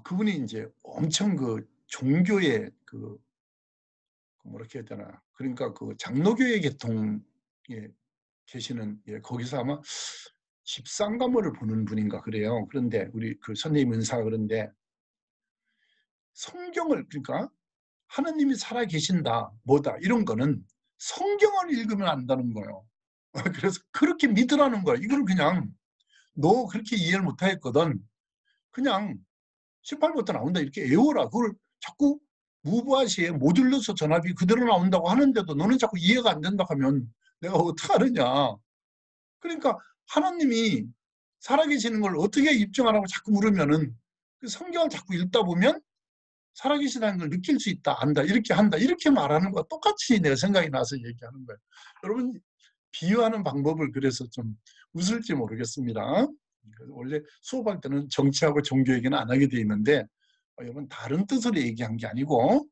그분이 이제 엄청 그 종교의 그 뭐렇게 해야 되나. 그러니까 그 장로교회 계통에 계시는, 거기서 아마 집상가모를 보는 분인가 그래요. 그런데 우리 그 선생님 은사가 그런데 성경을, 그러니까 하나님이 살아계신다, 뭐다, 이런 거는 성경을 읽으면 안다는 거예요. 그래서 그렇게 믿으라는 거야. 이걸 그냥 너 그렇게 이해를 못하겠거든. 그냥 18부터 나온다 이렇게 외워라. 그걸 자꾸 무부하시에 못 눌러서 전압이 그대로 나온다고 하는데도 너는 자꾸 이해가 안 된다 하면 내가 어떡하느냐. 그러니까 하나님이 살아계시는 걸 어떻게 입증하라고 자꾸 물으면은 그 성경을 자꾸 읽다 보면 살아계시다는 걸 느낄 수 있다, 안다, 이렇게 한다, 이렇게 말하는 거와 똑같이 내가 생각이 나서 얘기하는 거예요. 여러분, 비유하는 방법을 그래서 좀 웃을지 모르겠습니다. 원래 수업할 때는 정치하고 종교 얘기는 안 하게 돼 있는데 여러분 다른 뜻으로 얘기한 게 아니고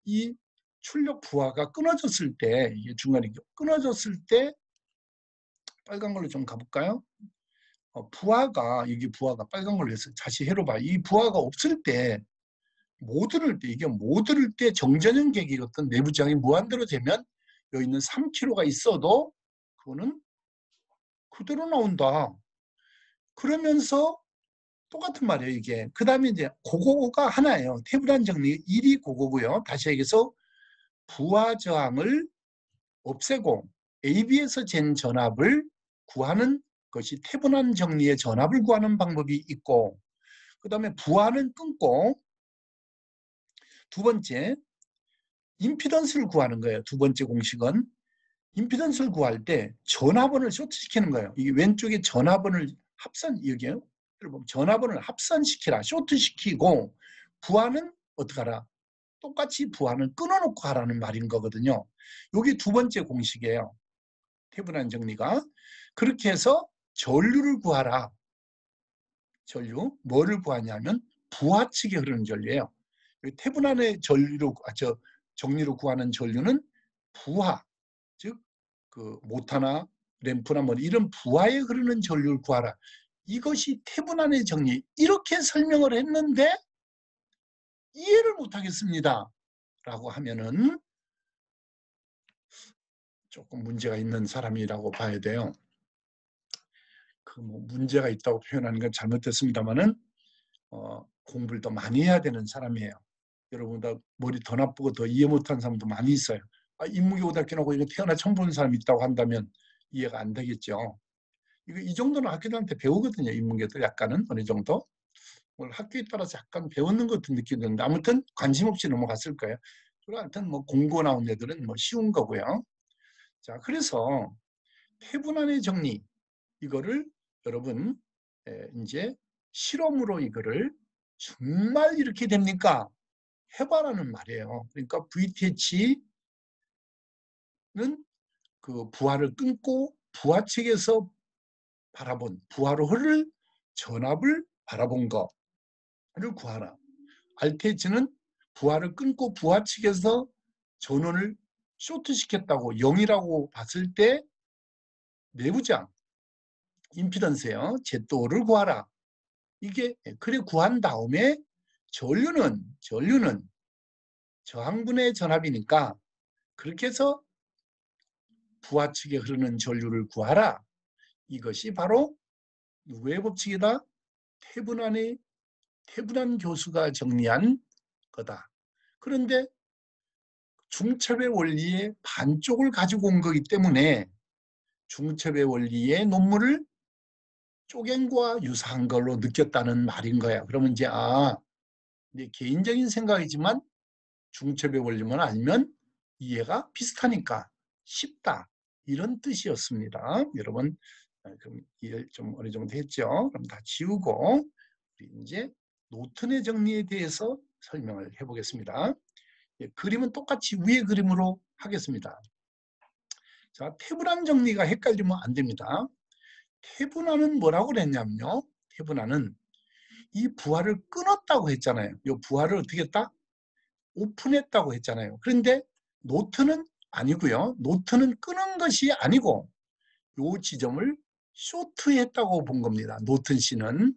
이 출력 부하가 끊어졌을 때, 이게 중간에 끊어졌을 때 빨간 걸로 좀 가볼까요? 부하가, 이게 부하가 빨간 걸로 해서 다시 해로봐. 이 부하가 없을 때 못 들을 때, 이게 못 들을 때 정전연객이 어떤 내부장이 무한대로 되면 여기 있는 3kg가 있어도 그거는 그대로 나온다. 그러면서 똑같은 말이에요, 이게. 그 다음에 이제 고거가 하나예요. 태블한 정리 1이 고거고요. 다시 얘기해서 부하 저항을 없애고 AB에서 잰 전압을 구하는 것이 태분한 정리의 전압을 구하는 방법이 있고, 그 다음에 부하는 끊고, 두 번째 임피던스를 구하는 거예요. 두 번째 공식은 임피던스를 구할 때 전압원을 쇼트시키는 거예요. 이게 왼쪽에 전압원을 여기에요. 전압원을 합산시키라, 쇼트시키고, 부하는 어떻게 하라? 똑같이 부하는 끊어놓고 하라는 말인 거거든요. 이게 두 번째 공식이에요. 태분한 정리가. 그렇게 해서 전류를 구하라. 전류. 뭐를 구하냐면 부하 측에 흐르는 전류예요. 태분한의 정리로 구하는 전류는 부하, 즉 그 모타나 램프나 뭐 이런 부하에 흐르는 전류를 구하라. 이것이 태분한의 정리. 이렇게 설명을 했는데 이해를 못하겠습니다 라고 하면은 조금 문제가 있는 사람이라고 봐야 돼요. 그 뭐 문제가 있다고 표현하는 건 잘못됐습니다만은 공부를 더 많이 해야 되는 사람이에요. 여러분보다 머리 더 나쁘고 더 이해 못한 사람도 많이 있어요. 인문계 오답기 나고 이거 태어나 처음 보는 사람이 있다고 한다면 이해가 안 되겠죠. 이 정도는 학교들한테 배우거든요. 인문계도 약간은 어느 정도. 학교에 따라서 약간 배우는 것 같은 느낌이 드는데 아무튼 관심 없이 넘어갔을 거예요. 하여튼 뭐 공고 나온 애들은 뭐 쉬운 거고요. 자, 그래서 태분한의 정리, 이거를 여러분 이제 실험으로 이거를 정말 이렇게 됩니까? 해봐라는 말이에요. 그러니까 VTH는 그 부하를 끊고 부하 측에서 바라본, 부하로 흐를 전압을 바라본 거를 구하라. RTH는 부하를 끊고 부하 측에서 전원을 쇼트시켰다고 0이라고 봤을 때 내부장 임피던스예요. Z5를 구하라. 이게 그래 구한 다음에 전류는 저항분의 전압이니까 그렇게 해서 부하 측에 흐르는 전류를 구하라. 이것이 바로 누구의 법칙이다? 태분한 교수가 정리한 거다. 그런데 중첩의 원리의 반쪽을 가지고 온 거기 때문에 중첩의 원리의 논문을 쪼갠과 유사한 걸로 느꼈다는 말인 거야. 그러면 이제 내 개인적인 생각이지만 중첩의 원리만 알면 이해가 비슷하니까 쉽다. 이런 뜻이었습니다. 여러분, 그럼 이해 좀 어느 정도 했죠? 그럼 다 지우고 우리 이제 노튼의 정리에 대해서 설명을 해보겠습니다. 그림은 똑같이 위의 그림으로 하겠습니다. 자, 태분한 정리가 헷갈리면 안 됩니다. 태분한은 뭐라고 그랬냐면요. 태분한은 이 부하를 끊었다고 했잖아요. 이 부하를 어떻게 했다? 오픈했다고 했잖아요. 그런데 노트는 아니고요. 노트는 끊은 것이 아니고 이 지점을 쇼트했다고 본 겁니다. 노튼 C는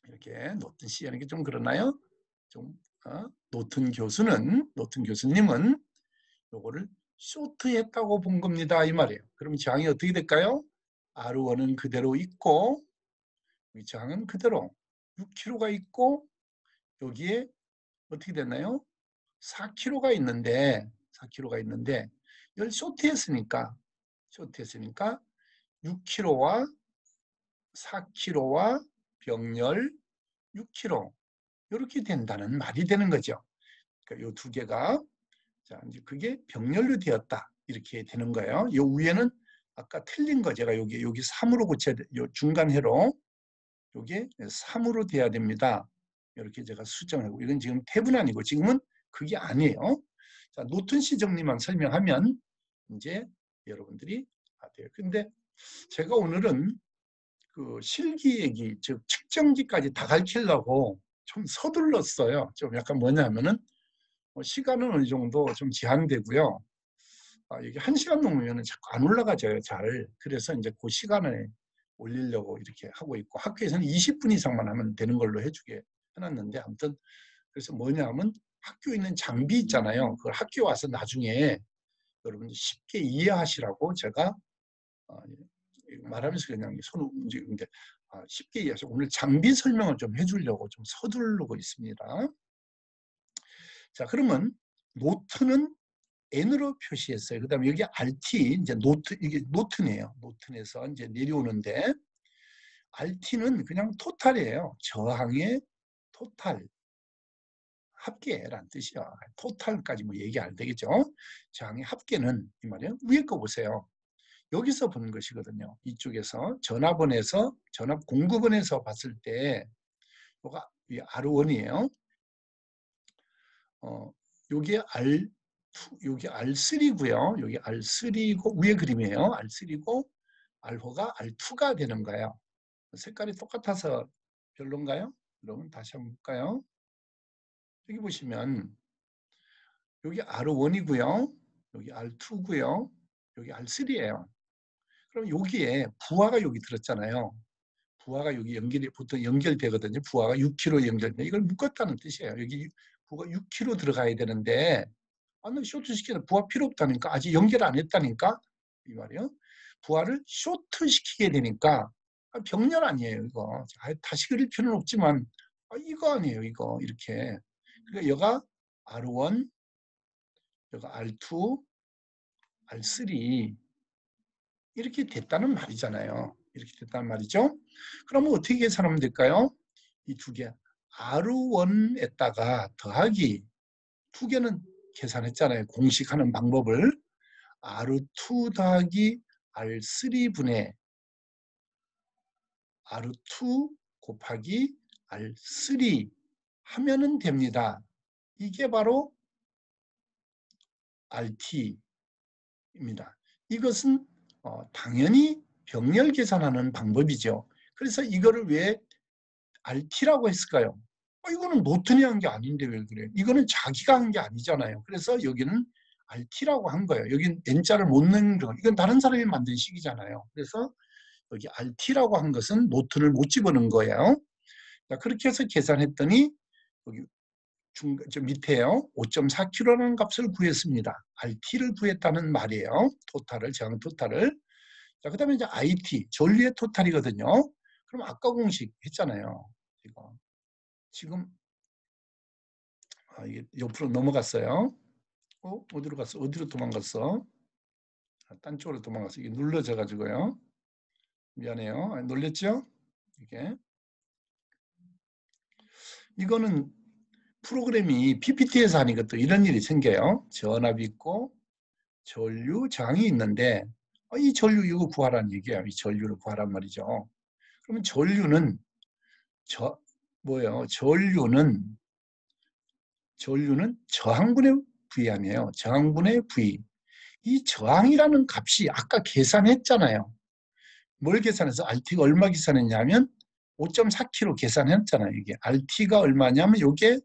이렇게 노튼 C 하는 게 좀 그러나요? 좀 노튼 교수님은 요거를 쇼트했다고 본 겁니다. 이 말이에요. 그럼 저항이 어떻게 될까요? R1은 그대로 있고 이 저항은 그대로 6kg가 있고 여기에 어떻게 됐나요? 4kg가 있는데 이걸 쇼트했으니까 6kg와 4kg와 병렬 6kg 이렇게 된다는 말이 되는 거죠. 그러니까 이 두 개가 자 이제 그게 병렬로 되었다 이렇게 되는 거예요. 이 위에는 아까 틀린 거 제가 여기 3으로 고쳐야 돼. 요 중간 회로 요게 3으로 돼야 됩니다. 이렇게 제가 수정하고 이건 지금 탭은 아니고 지금은 그게 아니에요. 자, 노튼씨 정리만 설명하면 이제 여러분들이 돼요. 근데 제가 오늘은 그 실기 얘기, 즉 측정기까지 다 가르치려고 좀 서둘렀어요. 좀 약간 뭐냐면은 시간은 어느 정도 좀 제한되고요. 이게 1시간 넘으면 자꾸 안 올라가져요, 잘. 그래서 이제 그 시간에 올리려고 이렇게 하고 있고 학교에서는 20분 이상만 하면 되는 걸로 해주게 해놨는데 아무튼 그래서 뭐냐면 학교에 있는 장비 있잖아요. 그걸 학교 와서 나중에 여러분들 쉽게 이해하시라고 제가 말하면서 그냥 손 움직이는데 쉽게 이해하셔. 오늘 장비 설명을 좀 해주려고 좀 서두르고 있습니다. 자, 그러면 노트는 N으로 표시했어요. 그 다음에 여기 RT, 이제 노트, 이게 노트네요. 노트에서 이제 내려오는데, RT는 그냥 토탈이에요. 저항의 토탈. 합계란 뜻이야. 토탈까지 뭐 얘기 안 되겠죠. 저항의 합계는 이 말이에요. 위에 거 보세요. 여기서 보는 것이거든요. 이쪽에서 전압원에서 전압 공급원에서 봤을 때 요가 R1이에요. 요게 R2, 요게 R3고요. 여기 R3고 위에 그림이에요. R3고 알호가 R2가 되는 거예요. 색깔이 똑같아서 별론가요? 그러면 다시 한번 볼까요? 여기 보시면 여기 R1이고요. 여기 R2고요. 여기 R3예요. 그럼 여기에 부하가 여기 들었잖아요. 부하가 여기 연결이 보통 연결되거든요. 부하가 6kg 연결돼. 이걸 묶었다는 뜻이에요. 여기 부하가 6kg 들어가야 되는데 나 쇼트 시키는 부하 필요 없다니까. 아직 연결 안 했다니까. 이 말이요. 부하를 쇼트 시키게 되니까 병렬 아니에요. 이거. 다시 그릴 필요는 없지만 이거 아니에요. 이거 이렇게. 그러니까 여가 R1, 여가 R2, R3 이렇게 됐다는 말이잖아요. 이렇게 됐다는 말이죠. 그러면 어떻게 계산하면 될까요? 이 두 개. R1에다가 더하기 두 개는 계산했잖아요. 공식하는 방법을. R2 더하기 R3분의 R2 곱하기 R3 하면은 됩니다. 이게 바로 RT입니다. 이것은 당연히 병렬 계산하는 방법이죠. 그래서 이거를 왜 RT라고 했을까요? 이거는 노튼이 한 게 아닌데 왜 그래요? 이거는 자기가 한 게 아니잖아요. 그래서 여기는 RT라고 한 거예요. 여긴 N자를 못 넣는 거. 이건 다른 사람이 만든 식이잖아요. 그래서 여기 RT라고 한 것은 노튼을 못 집어넣은 거예요. 자, 그렇게 해서 계산했더니 여기 저 밑에요. 5.4kg라는 값을 구했습니다. RT를 구했다는 말이에요. 토탈을, 저항 토탈을. 자, 그 다음에 이제 IT, 전류의 토탈이거든요. 그럼 아까 공식 했잖아요. 이거. 지금, 이게 옆으로 넘어갔어요. 어디로 갔어? 어디로 도망갔어? 딴 쪽으로 도망갔어. 이게 눌러져가지고요. 미안해요. 놀랬죠? 이게. 이거는 프로그램이 PPT에서 하니까 또 이런 일이 생겨요. 전압이 있고 전류 저항이 있는데 이 전류 이거 구하라는 얘기예요. 이 전류를 구하란 말이죠. 그러면 전류는 뭐예요? 전류는 저항분의 V 아니에요. 저항분의 V. 이 저항이라는 값이 아까 계산했잖아요. 뭘 계산해서 RT가 얼마 계산했냐면 5.4kg 계산했잖아요. 이게 RT가 얼마냐면 이게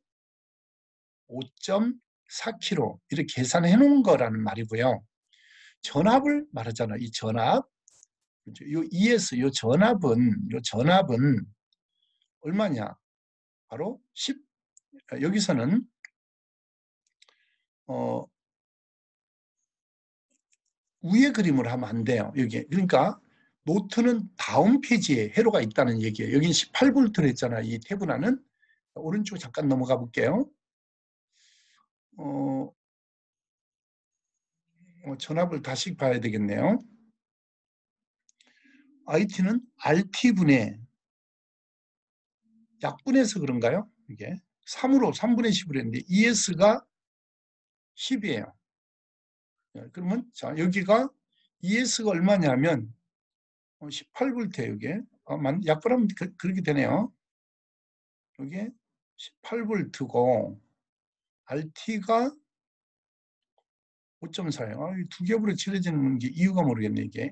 5.4kg 이렇게 계산해 놓은 거라는 말이고요. 전압을 말하잖아요. 이 전압. 요 ES 요 전압은 얼마냐? 바로 10 여기서는 어, 위에 그림을 하면 안 돼요. 여기. 그러니까 노트는 다음 페이지에 회로가 있다는 얘기예요. 여기 18V를 했잖아. 이 태분화는. 오른쪽 잠깐 넘어가 볼게요. 전압을 다시 봐야 되겠네요. IT는 RT분의 약분해서 그런가요? 이게 3분의 10으로 했는데 ES가 10이에요. 그러면 자 여기가 ES가 얼마냐면 18V예요. 이게 약분하면 그렇게 되네요. 이게 18V고 RT가 5.4예요. 두 겹으로 칠해지는 게 이유가 모르겠네. 이게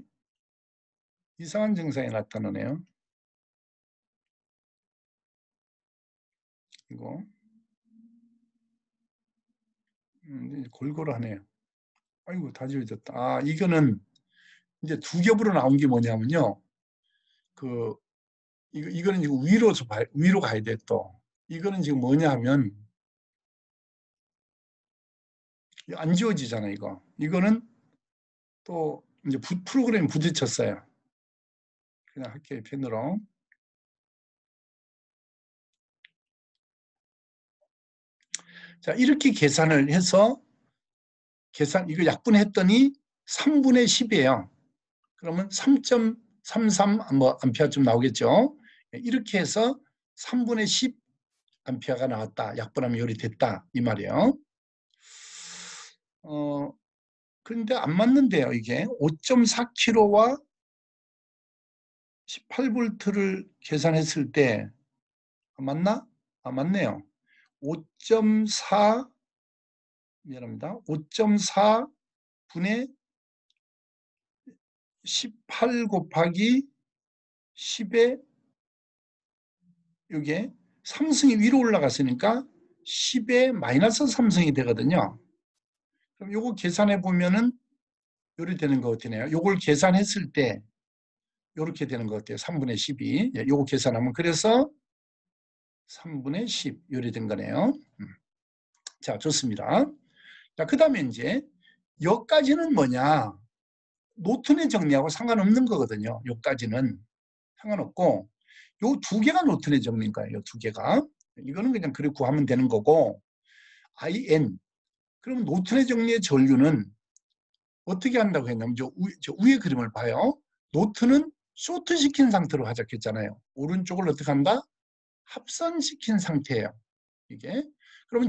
이상한 증상이 나타나네요. 이거 골고루 하네요. 아이고 다 지워졌다. 이거는 이제 두 겹으로 나온 게 뭐냐면요. 그 이거는 지금 위로 가야 돼 또. 이거는 지금 뭐냐 하면 안 지워지잖아 이거. 이거는 또 이제 프로그램이 부딪혔어요. 그냥 할게요 펜으로. 자 이렇게 계산을 해서 이거 약분했더니 3분의 10이에요. 그러면 3.33 뭐 암페어쯤 나오겠죠. 이렇게 해서 3분의 10 암페어가 나왔다. 약분하면 요리 됐다 이 말이에요. 그런데 안 맞는데요. 이게 5.4kW와 18V를 계산했을 때 맞나? 맞네요. 5.4 미안합니다. 5.4분의 18 곱하기 10에 이게 3승이 위로 올라갔으니까 10에 마이너스 3승이 되거든요. 그럼 요거 계산해 보면은 요리 되는 것 같네요. 요걸 계산했을 때 요렇게 되는 것 같아요. 3분의 12. 요거 계산하면 그래서 3분의 10 요리 된 거네요. 자, 좋습니다. 자, 그 다음에 이제 여기까지는 뭐냐? 노튼의 정리하고 상관없는 거거든요. 여기까지는 상관없고 요 두 개가 노튼의 정리인 거예요. 요 두 개가. 이거는 그냥 그렇게 구하면 되는 거고 IN 그럼 노튼의 정리의 전류는 어떻게 한다고 했냐면 저 위에 그림을 봐요. 노트는 쇼트시킨 상태로 하작했잖아요. 오른쪽을 어떻게 한다? 합선시킨 상태예요. 이게. 그러면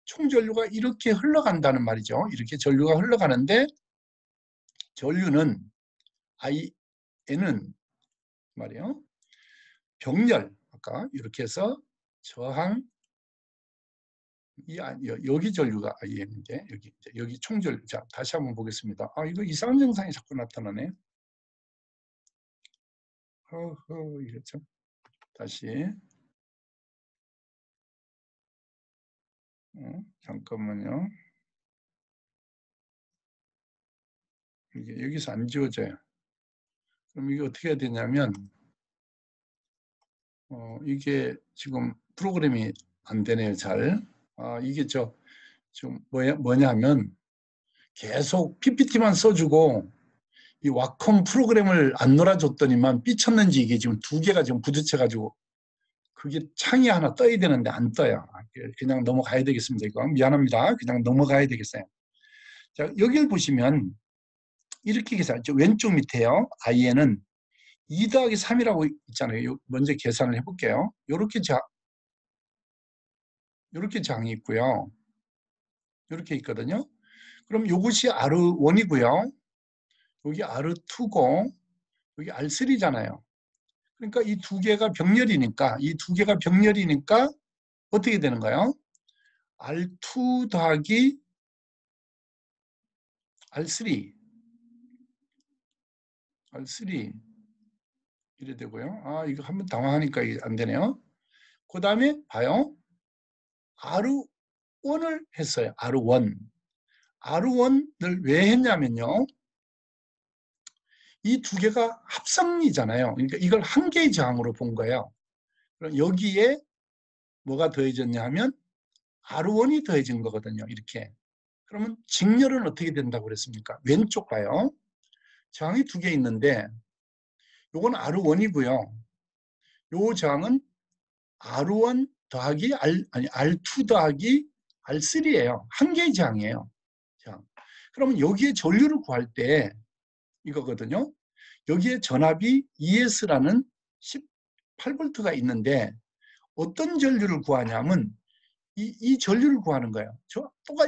총전류가 이렇게 흘러간다는 말이죠. 이렇게 전류가 흘러가는데 전류는 IN은 말이에요. 병렬 아까 이렇게 해서 저항 여기 전류가 IN인데 여기 총전류. 자 다시 한번 보겠습니다. 이거 이상한 증상이 자꾸 나타나네. 이게 참 다시 잠깐만요. 이게 여기서 안 지워져요. 그럼 이게 어떻게 해야 되냐면 이게 지금 프로그램이 안 되네요. 잘. 이게 지금 뭐냐면 계속 PPT만 써주고 이 와컴 프로그램을 안 놀아줬더니만 삐쳤는지 이게 지금 두 개가 지금 부딪혀가지고 그게 창이 하나 떠야 되는데 안 떠요. 그냥 넘어가야 되겠습니다. 이거 미안합니다. 그냥 넘어가야 되겠어요. 자 여기를 보시면 이렇게 계산, 왼쪽 밑에요. IN은 2 더하기 3이라고 있잖아요. 먼저 계산을 해볼게요. 요렇게 장이 있고요. 이렇게 있거든요. 그럼 이것이 R1이고요. 여기 R2고 여기 R3잖아요. 그러니까 이 두 개가 병렬이니까 어떻게 되는가요? R2 더하기 R3 이래 되고요. 이거 한번 당황하니까 안 되네요. 그 다음에 봐요. R1을 했어요. R1을 왜 했냐면요. 이 두 개가 합성이잖아요. 그러니까 이걸 한 개의 저항으로 본 거예요. 그럼 여기에 뭐가 더해졌냐 하면 R1이 더해진 거거든요. 이렇게. 그러면 직렬은 어떻게 된다고 그랬습니까? 왼쪽 봐요. 저항이 두 개 있는데 요건 R1이고요. 요 저항은 R1 더하기 R2 더하기 R3예요. 한 개의 저항이에요. 자, 그러면 여기에 전류를 구할 때 이거거든요. 여기에 전압이 ES라는 18V가 있는데 어떤 전류를 구하냐면 이 전류를 구하는 거예요.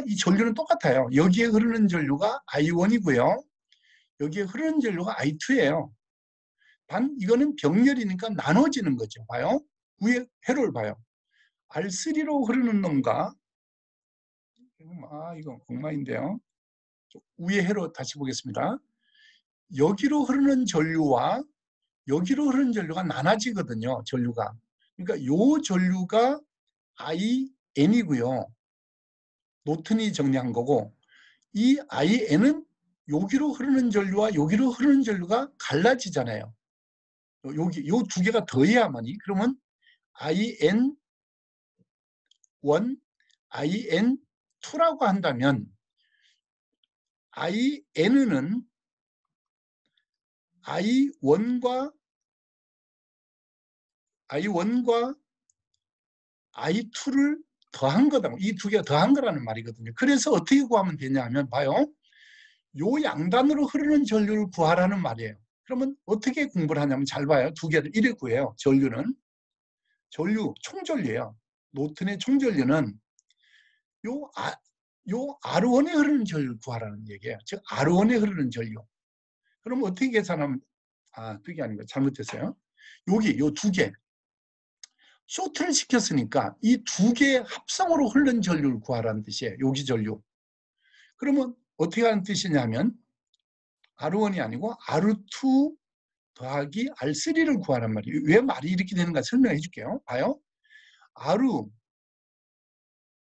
이 전류는 똑같아요. 여기에 흐르는 전류가 I1이고요. 여기에 흐르는 전류가 I2예요. 단 이거는 병렬이니까 나눠지는 거죠. 봐요. 위에 회로를 봐요. R3로 흐르는 놈과 이건 엉망인데요. 위에 회로 다시 보겠습니다. 여기로 흐르는 전류와 여기로 흐르는 전류가 나눠지거든요. 전류가. 그러니까 요 전류가 IN이고요. 노튼이 정리한 거고 이 IN은 여기로 흐르는 전류와 여기로 흐르는 전류가 갈라지잖아요. 여기 요 두 개가 더해야만이 그러면 IN1, IN2라고 한다면 IN은 I1과 I2를 더한 거다. 이 두 개가 더한 거라는 말이거든요. 그래서 어떻게 구하면 되냐 하면 봐요. 요 양단으로 흐르는 전류를 구하라는 말이에요. 그러면 어떻게 공부를 하냐면 잘 봐요. 두 개를 이렇게 구해요. 전류는. 총전류예요. 노튼의 총전류는 요 R1에 흐르는 전류를 구하라는 얘기예요. 즉 R1에 흐르는 전류. 그럼 어떻게 계산하면 그게 아닌 거 잘못했어요. 여기 요 두 개. 쇼트를 시켰으니까 이 두 개의 합성으로 흐르는 전류를 구하라는 뜻이에요. 여기 전류. 그러면 어떻게 하는 뜻이냐면 R1이 아니고 R2 더하기 R3를 구하란 말이에요. 왜 말이 이렇게 되는가 설명해 줄게요. 봐요.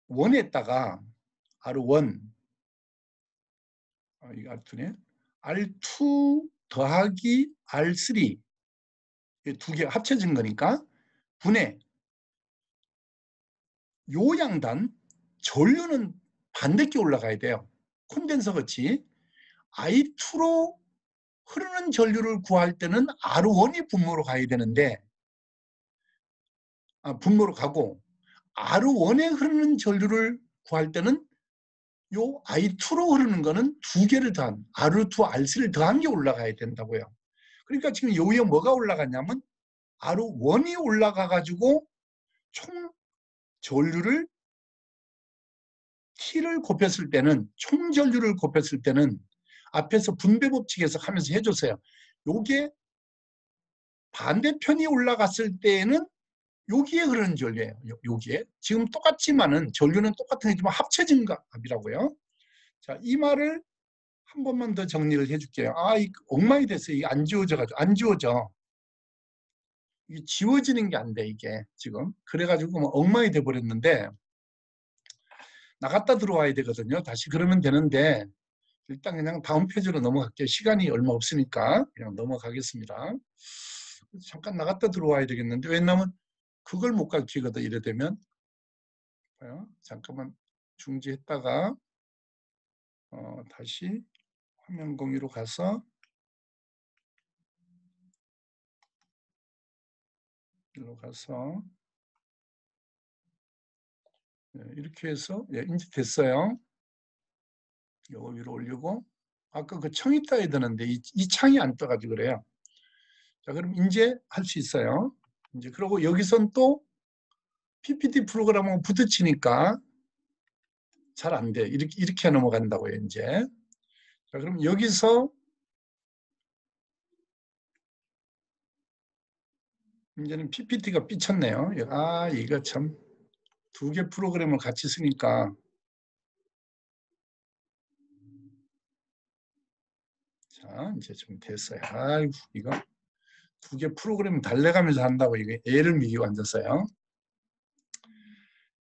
R1에다가 R1 이게 R2네. R2 더하기 R3 두 개 합쳐진 거니까 분해 요 양단 전류는 반대께 올라가야 돼요. 콘덴서 같이 I2로 흐르는 전류를 구할 때는 R1이 분모로 가야 되는데 분모로 가고 R1에 흐르는 전류를 구할 때는 요 I2로 흐르는 거는 두 개를 더한 R2, R3를 더한 게 올라가야 된다고요. 그러니까 지금 여기에 뭐가 올라갔냐면 R1이 올라가 가지고 총 전류를 T를 곱했을 때는 총 전류를 곱했을 때는 앞에서 분배 법칙에서 하면서 해줬어요. 요게 반대편이 올라갔을 때에는 여기에 흐르는 전류예요. 여기에. 지금 똑같지만은 전류는 똑같은 거지만 합쳐진 값이라고요. 자, 이 말을 한 번만 더 정리를 해줄게요. 이거 엉망이 됐어요. 이게 안 지워져가지고. 안 지워져. 이게 지워지는 게 안 돼, 이게 지금. 그래가지고 뭐 엉망이 돼버렸는데 나갔다 들어와야 되거든요. 다시 그러면 되는데 일단 그냥 다음 페이지로 넘어갈게요. 시간이 얼마 없으니까 그냥 넘어가겠습니다. 잠깐 나갔다 들어와야 되겠는데 왜냐면 그걸 못 가르치거든. 이래 되면 잠깐만 중지했다가 다시 화면 공유로 가서 일로 가서 이렇게 해서 이제 됐어요. 요거 위로 올리고 아까 그 청이 떠야 되는데 이 창이 안 떠가지고 그래요. 자, 그럼 이제 할 수 있어요. 이제 그러고 여기선 또 PPT 프로그램하고 부딪히니까 잘 안 돼. 이렇게 넘어간다고요, 이제. 자, 그럼 여기서 이제는 PPT가 삐쳤네요. 이거 참 두 개 프로그램을 같이 쓰니까 자, 이제 좀 됐어요. 아이고, 이거 두 개 프로그램 달래가면서 한다고 이게 애를 미기고 앉았어요.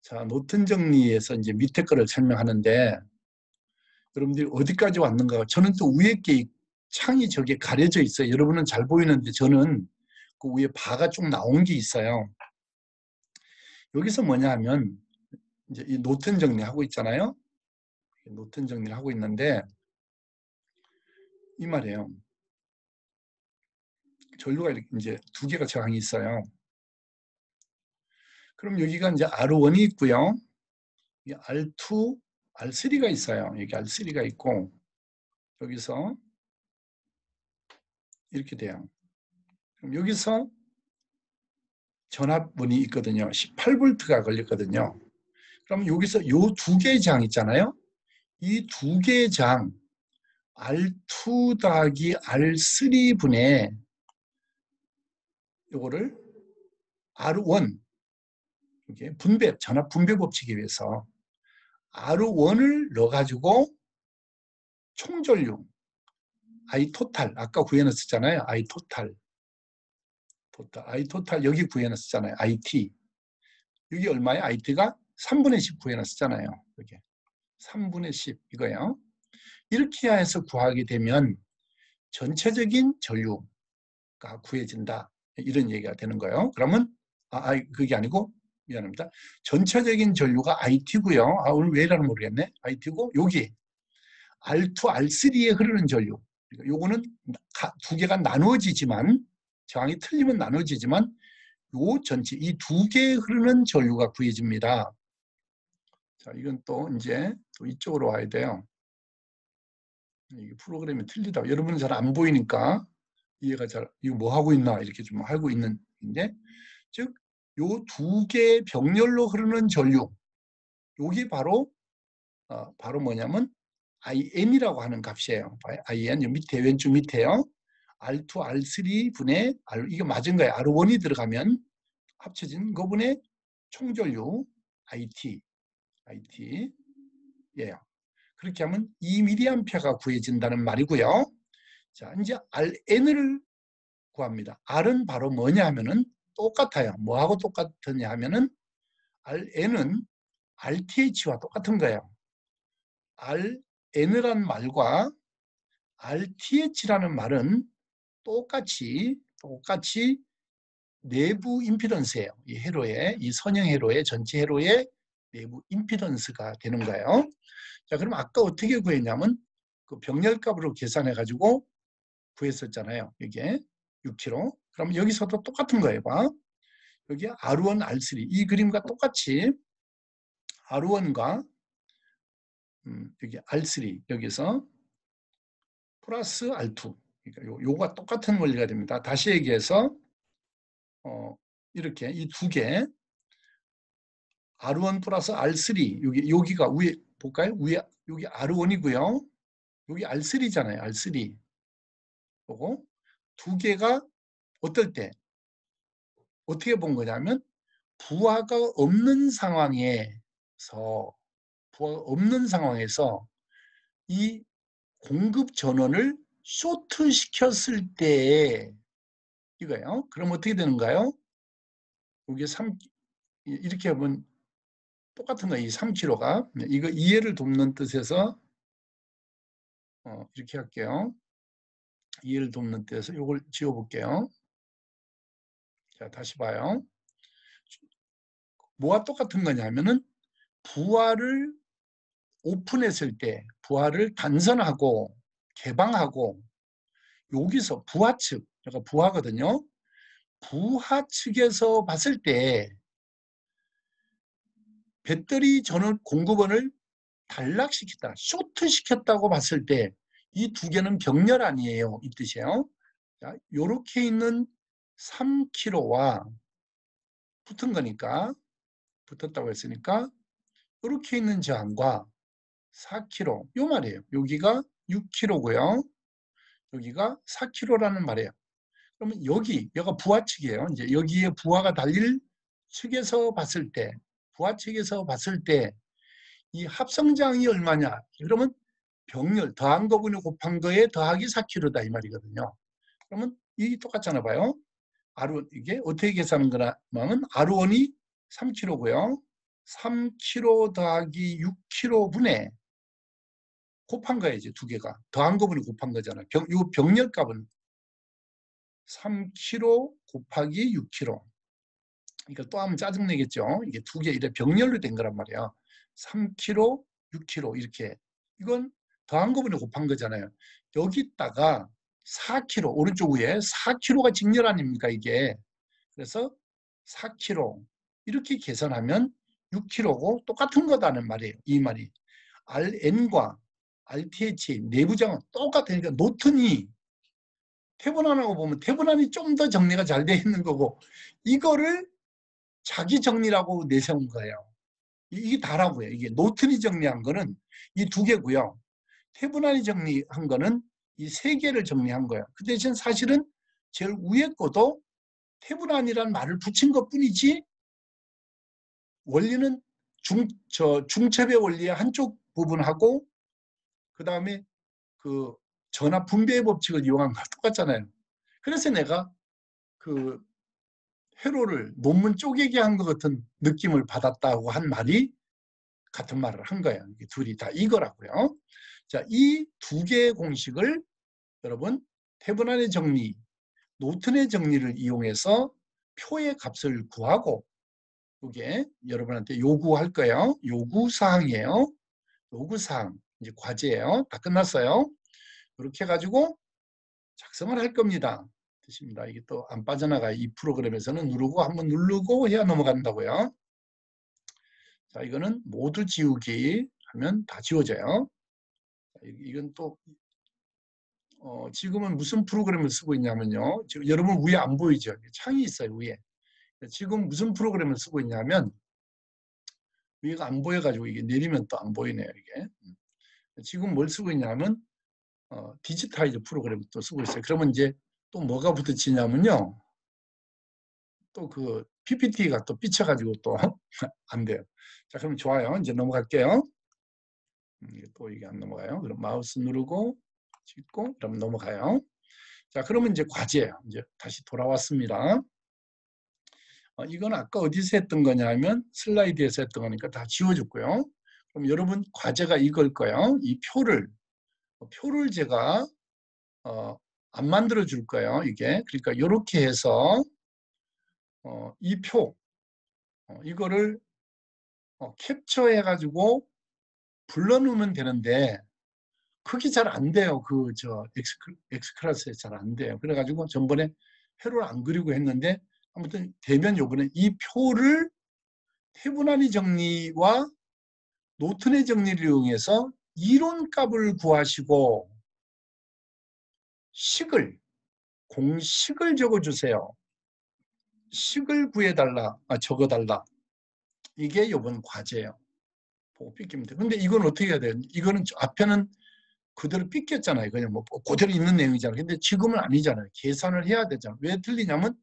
자, 노튼 정리에서 이제 밑에 거를 설명하는데 여러분들이 어디까지 왔는가? 저는 또 위에 게 창이 저게 가려져 있어요. 여러분은 잘 보이는데 저는 그 위에 바가 쭉 나온 게 있어요. 여기서 뭐냐 하면 이제 이 노튼 정리하고 있잖아요. 노트 정리를 하고 있는데 이 말이에요. 전류가 이렇게 이제 두 개가 저항이 있어요. 그럼 여기가 이제 R1이 있고요. R2, R3가 있어요. 여기 R3가 있고 여기서 이렇게 돼요. 그럼 여기서 전압원이 있거든요. 18V가 걸렸거든요. 그럼 여기서 요 두 개의 장 있잖아요. 이 두 개의 장 R2 더하기 R3분의 요거를 R1 이게 분배, 전압 분배 법칙에 의해서 R1을 넣어가지고 총전류 I 토탈 아까 구해놨었잖아요. I 토탈 I 토탈 여기 구해놨었잖아요. IT 여기 얼마예요? IT가 3분의 10 구해놨었잖아요. 여기 3분의 10 이거예요. 이렇게 해서 구하게 되면 전체적인 전류가 구해진다. 이런 얘기가 되는 거예요. 그러면 그게 아니고 미안합니다. 전체적인 전류가 IT고요. 오늘 왜 이러는지 모르겠네. IT고 여기 R2, R3에 흐르는 전류. 그러니까 요거는 두 개가 나누어지지만 저항이 틀리면 나누어지지만 요 전체 이 두 개에 흐르는 전류가 구해집니다. 자, 이건 또 이제 또 이쪽으로 와야 돼요. 이게 프로그램이 틀리다. 여러분은 잘 안 보이니까 이해가 잘 이거 뭐 하고 있나 이렇게 좀 하고 있는데 즉 요 두 개의 병렬로 흐르는 전류 여기 바로 바로 뭐냐면 IN이라고 하는 값이에요. IN 밑에 왼쪽 밑에요. R2, R3 분의 이게 맞은 거예요. R1이 들어가면 합쳐진 거분의 총전류 IT예요. 그렇게 하면 2mA가 구해진다는 말이고요. 자, 이제 RN을 구합니다. R은 바로 뭐냐 하면은 똑같아요. 뭐하고 똑같으냐 하면은 RN은 RTH와 똑같은 거예요. RN이라는 말과 RTH라는 말은 똑같이 내부 임피던스예요. 이 회로의 이 선형 회로의 전체 회로의 내부 임피던스가 되는 거예요. 자, 그럼 아까 어떻게 구했냐면 그 병렬값으로 계산해 가지고 구했었잖아요. 이게 6kg. 그럼 여기서도 똑같은 거예요. 봐. 여기 R1, R3 이 그림과 똑같이 R1과 여기 R3 여기서 플러스 R2 그러니까 요가 똑같은 원리가 됩니다. 다시 얘기해서 이렇게 이 두 개 R1 플러스 R3 여기가 위에 볼까요? 위에 여기 R1이고요. 여기 R3잖아요. R3 보고 두 개가 어떨 때 어떻게 본 거냐면 부하가 없는 상황에서 이 공급 전원을 쇼트 시켰을 때 이거예요. 그럼 어떻게 되는가요? 여기 3 이렇게 하면 똑같은 거예요. 이 3kg가 이거 이해를 돕는 뜻에서 이렇게 할게요. 이해를 돕는 뜻에서 이걸 지워볼게요. 자, 다시 봐요. 뭐가 똑같은 거냐면은 부하를 오픈했을 때 부하를 단선하고 개방하고 여기서 부하 측, 그러니까 부하거든요. 부하 측에서 봤을 때 배터리 전원 공급원을 단락시켰다, 쇼트시켰다고 봤을 때 이 두 개는 병렬 아니에요. 이 뜻이에요. 자, 요렇게 있는 3kg와 붙은 거니까 붙었다고 했으니까 이렇게 있는 저항과 4kg 요 말이에요. 여기가 6kg고요. 여기가 4kg라는 말이에요. 그러면 여기가 부하 측이에요. 이제 여기에 부하가 달릴 측에서 봤을 때, 부하 측에서 봤을 때 이 합성장이 얼마냐? 그러면 병렬 더한 거분이 곱한 거에 더하기 4kg다 이 말이거든요. 그러면 이게 똑같잖아 봐요. R1 이게 어떻게 계산하는 거냐면 R1이 3kg고요. 3kg 더하기 6kg분의 곱한 거예요. 이제 두 개가. 더한 거분이 곱한 거잖아요. 이 병렬값은 3kg 곱하기 6kg. 그러니까 또 하면 짜증내겠죠. 이게 두 개 이래 병렬로 된 거란 말이야. 3kg, 6kg 이렇게 이건 더한 거분에 곱한 거잖아요. 여기다가 4kg, 오른쪽 위에 4kg가 직렬 아닙니까, 이게. 그래서 4kg 이렇게 계산하면 6kg고 똑같은 거다는 말이에요. 이 말이. Rn과 RTH 내부장은 똑같으니까 노튼이 태분안하고 보면 태분안이 좀 더 정리가 잘 되어 있는 거고 이거를 자기 정리라고 내세운 거예요. 이게 다라고요. 이게 노튼이 정리한 거는 이 두 개고요. 태분안이 정리한 거는 이 세 개를 정리한 거예요. 그 대신 사실은 제일 위에 것도 태분안이라는 말을 붙인 것 뿐이지 원리는 중첩의 원리의 한쪽 부분하고 그 다음에 그 전압 분배의 법칙을 이용한 거 똑같잖아요. 그래서 내가 그 회로를 논문 쪼개기 한 것 같은 느낌을 받았다고 한 말이 같은 말을 한 거예요. 이게 둘이 다 이거라고요. 자, 이 두 개의 공식을 여러분 태분안의 정리, 노튼의 정리를 이용해서 표의 값을 구하고 이게 여러분한테 요구할 거예요. 요구사항이에요. 요구사항, 이제 과제예요. 다 끝났어요. 이렇게 해가지고 작성을 할 겁니다. 뜻입니다. 이게 또 안 빠져나가. 이 프로그램에서는 누르고 한번 누르고 해야 넘어간다고요. 자, 이거는 모두 지우기 하면 다 지워져요. 이건 또 지금은 무슨 프로그램을 쓰고 있냐면요. 지금 여러분 위에 안 보이죠? 창이 있어요, 위에. 지금 무슨 프로그램을 쓰고 있냐면 위가 안 보여가지고 이게 내리면 또 안 보이네요, 이게. 지금 뭘 쓰고 있냐면 디지타이즈 프로그램 또 쓰고 있어요. 그러면 이제 또 뭐가 붙어지냐면요. 또 그 PPT가 또 삐쳐가지고 또 안 돼요. 자, 그럼 좋아요. 이제 넘어갈게요. 또 이게 안 넘어가요. 그럼 마우스 누르고 찍고 그럼 넘어가요. 자, 그러면 이제 과제예요. 이제 다시 돌아왔습니다. 이건 아까 어디서 했던 거냐면 슬라이드에서 했던 거니까 다 지워졌고요. 그럼 여러분 과제가 이걸 거예요. 이 표를 제가 안 만들어 줄 거예요. 이게 그러니까 이렇게 해서 이 표 이거를 캡처해 가지고 불러놓으면 되는데 그게 잘 안 돼요. 그 저 엑스클래스에 잘 안 돼요. 그래가지고 전번에 회로를 안 그리고 했는데 아무튼 되면 요번에 이 표를 태분안의 정리와 노튼의 정리를 이용해서 이론값을 구하시고 공식을 적어주세요. 식을 구해달라, 적어달라. 이게 요번 과제예요. 보고 삐끼면 돼. 근데 이건 어떻게 해야 돼요? 이거는 앞에는 그대로 삐꼈잖아요. 그냥 뭐 그대로 있는 내용이잖아요. 근데 지금은 아니잖아요. 계산을 해야 되잖아요. 왜 틀리냐면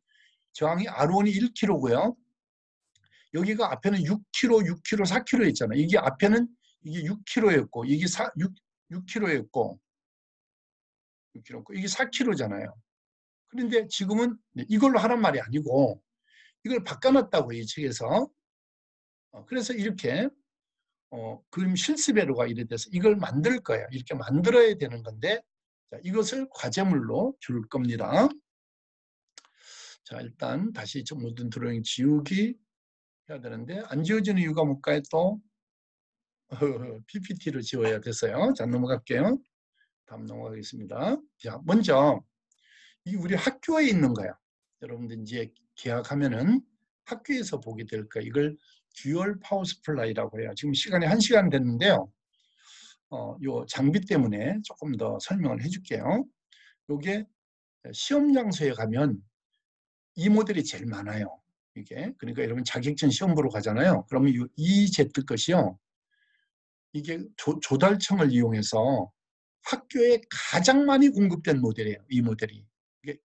저항이 R1이 1kg고요. 여기가 앞에는 6kg, 6kg, 4kg 있잖아요. 이게 앞에는 이게 6kg였고 이게 6kg였고 6kg였고 이게 4kg잖아요. 그런데 지금은 이걸로 하란 말이 아니고 이걸 바꿔놨다고 이 책에서. 그래서 이렇게 그림 실습회로가 이래 돼서 이걸 만들 거예요. 이렇게 만들어야 되는 건데 자, 이것을 과제물로 줄 겁니다. 자, 일단 다시 모든 드로잉 지우기 해야 되는데 안 지워지는 이유가 뭘까요? 또 PPT로 지워야 됐어요. 자, 넘어갈게요. 다음 넘어가겠습니다. 자, 먼저 이 우리 학교에 있는 거야. 여러분들 이제 계약하면은 학교에서 보게 될 거예요. 이걸 듀얼 파워 스플라이라고 해요. 지금 시간이 1시간 됐는데요. 요 장비 때문에 조금 더 설명을 해줄게요. 요게 시험 장소에 가면 이 모델이 제일 많아요. 이게 그러니까 여러분 자격증 시험 보러 가잖아요. 그러면 이 EZ 것이요. 이게 조달청을 이용해서 학교에 가장 많이 공급된 모델이에요. 이 모델이.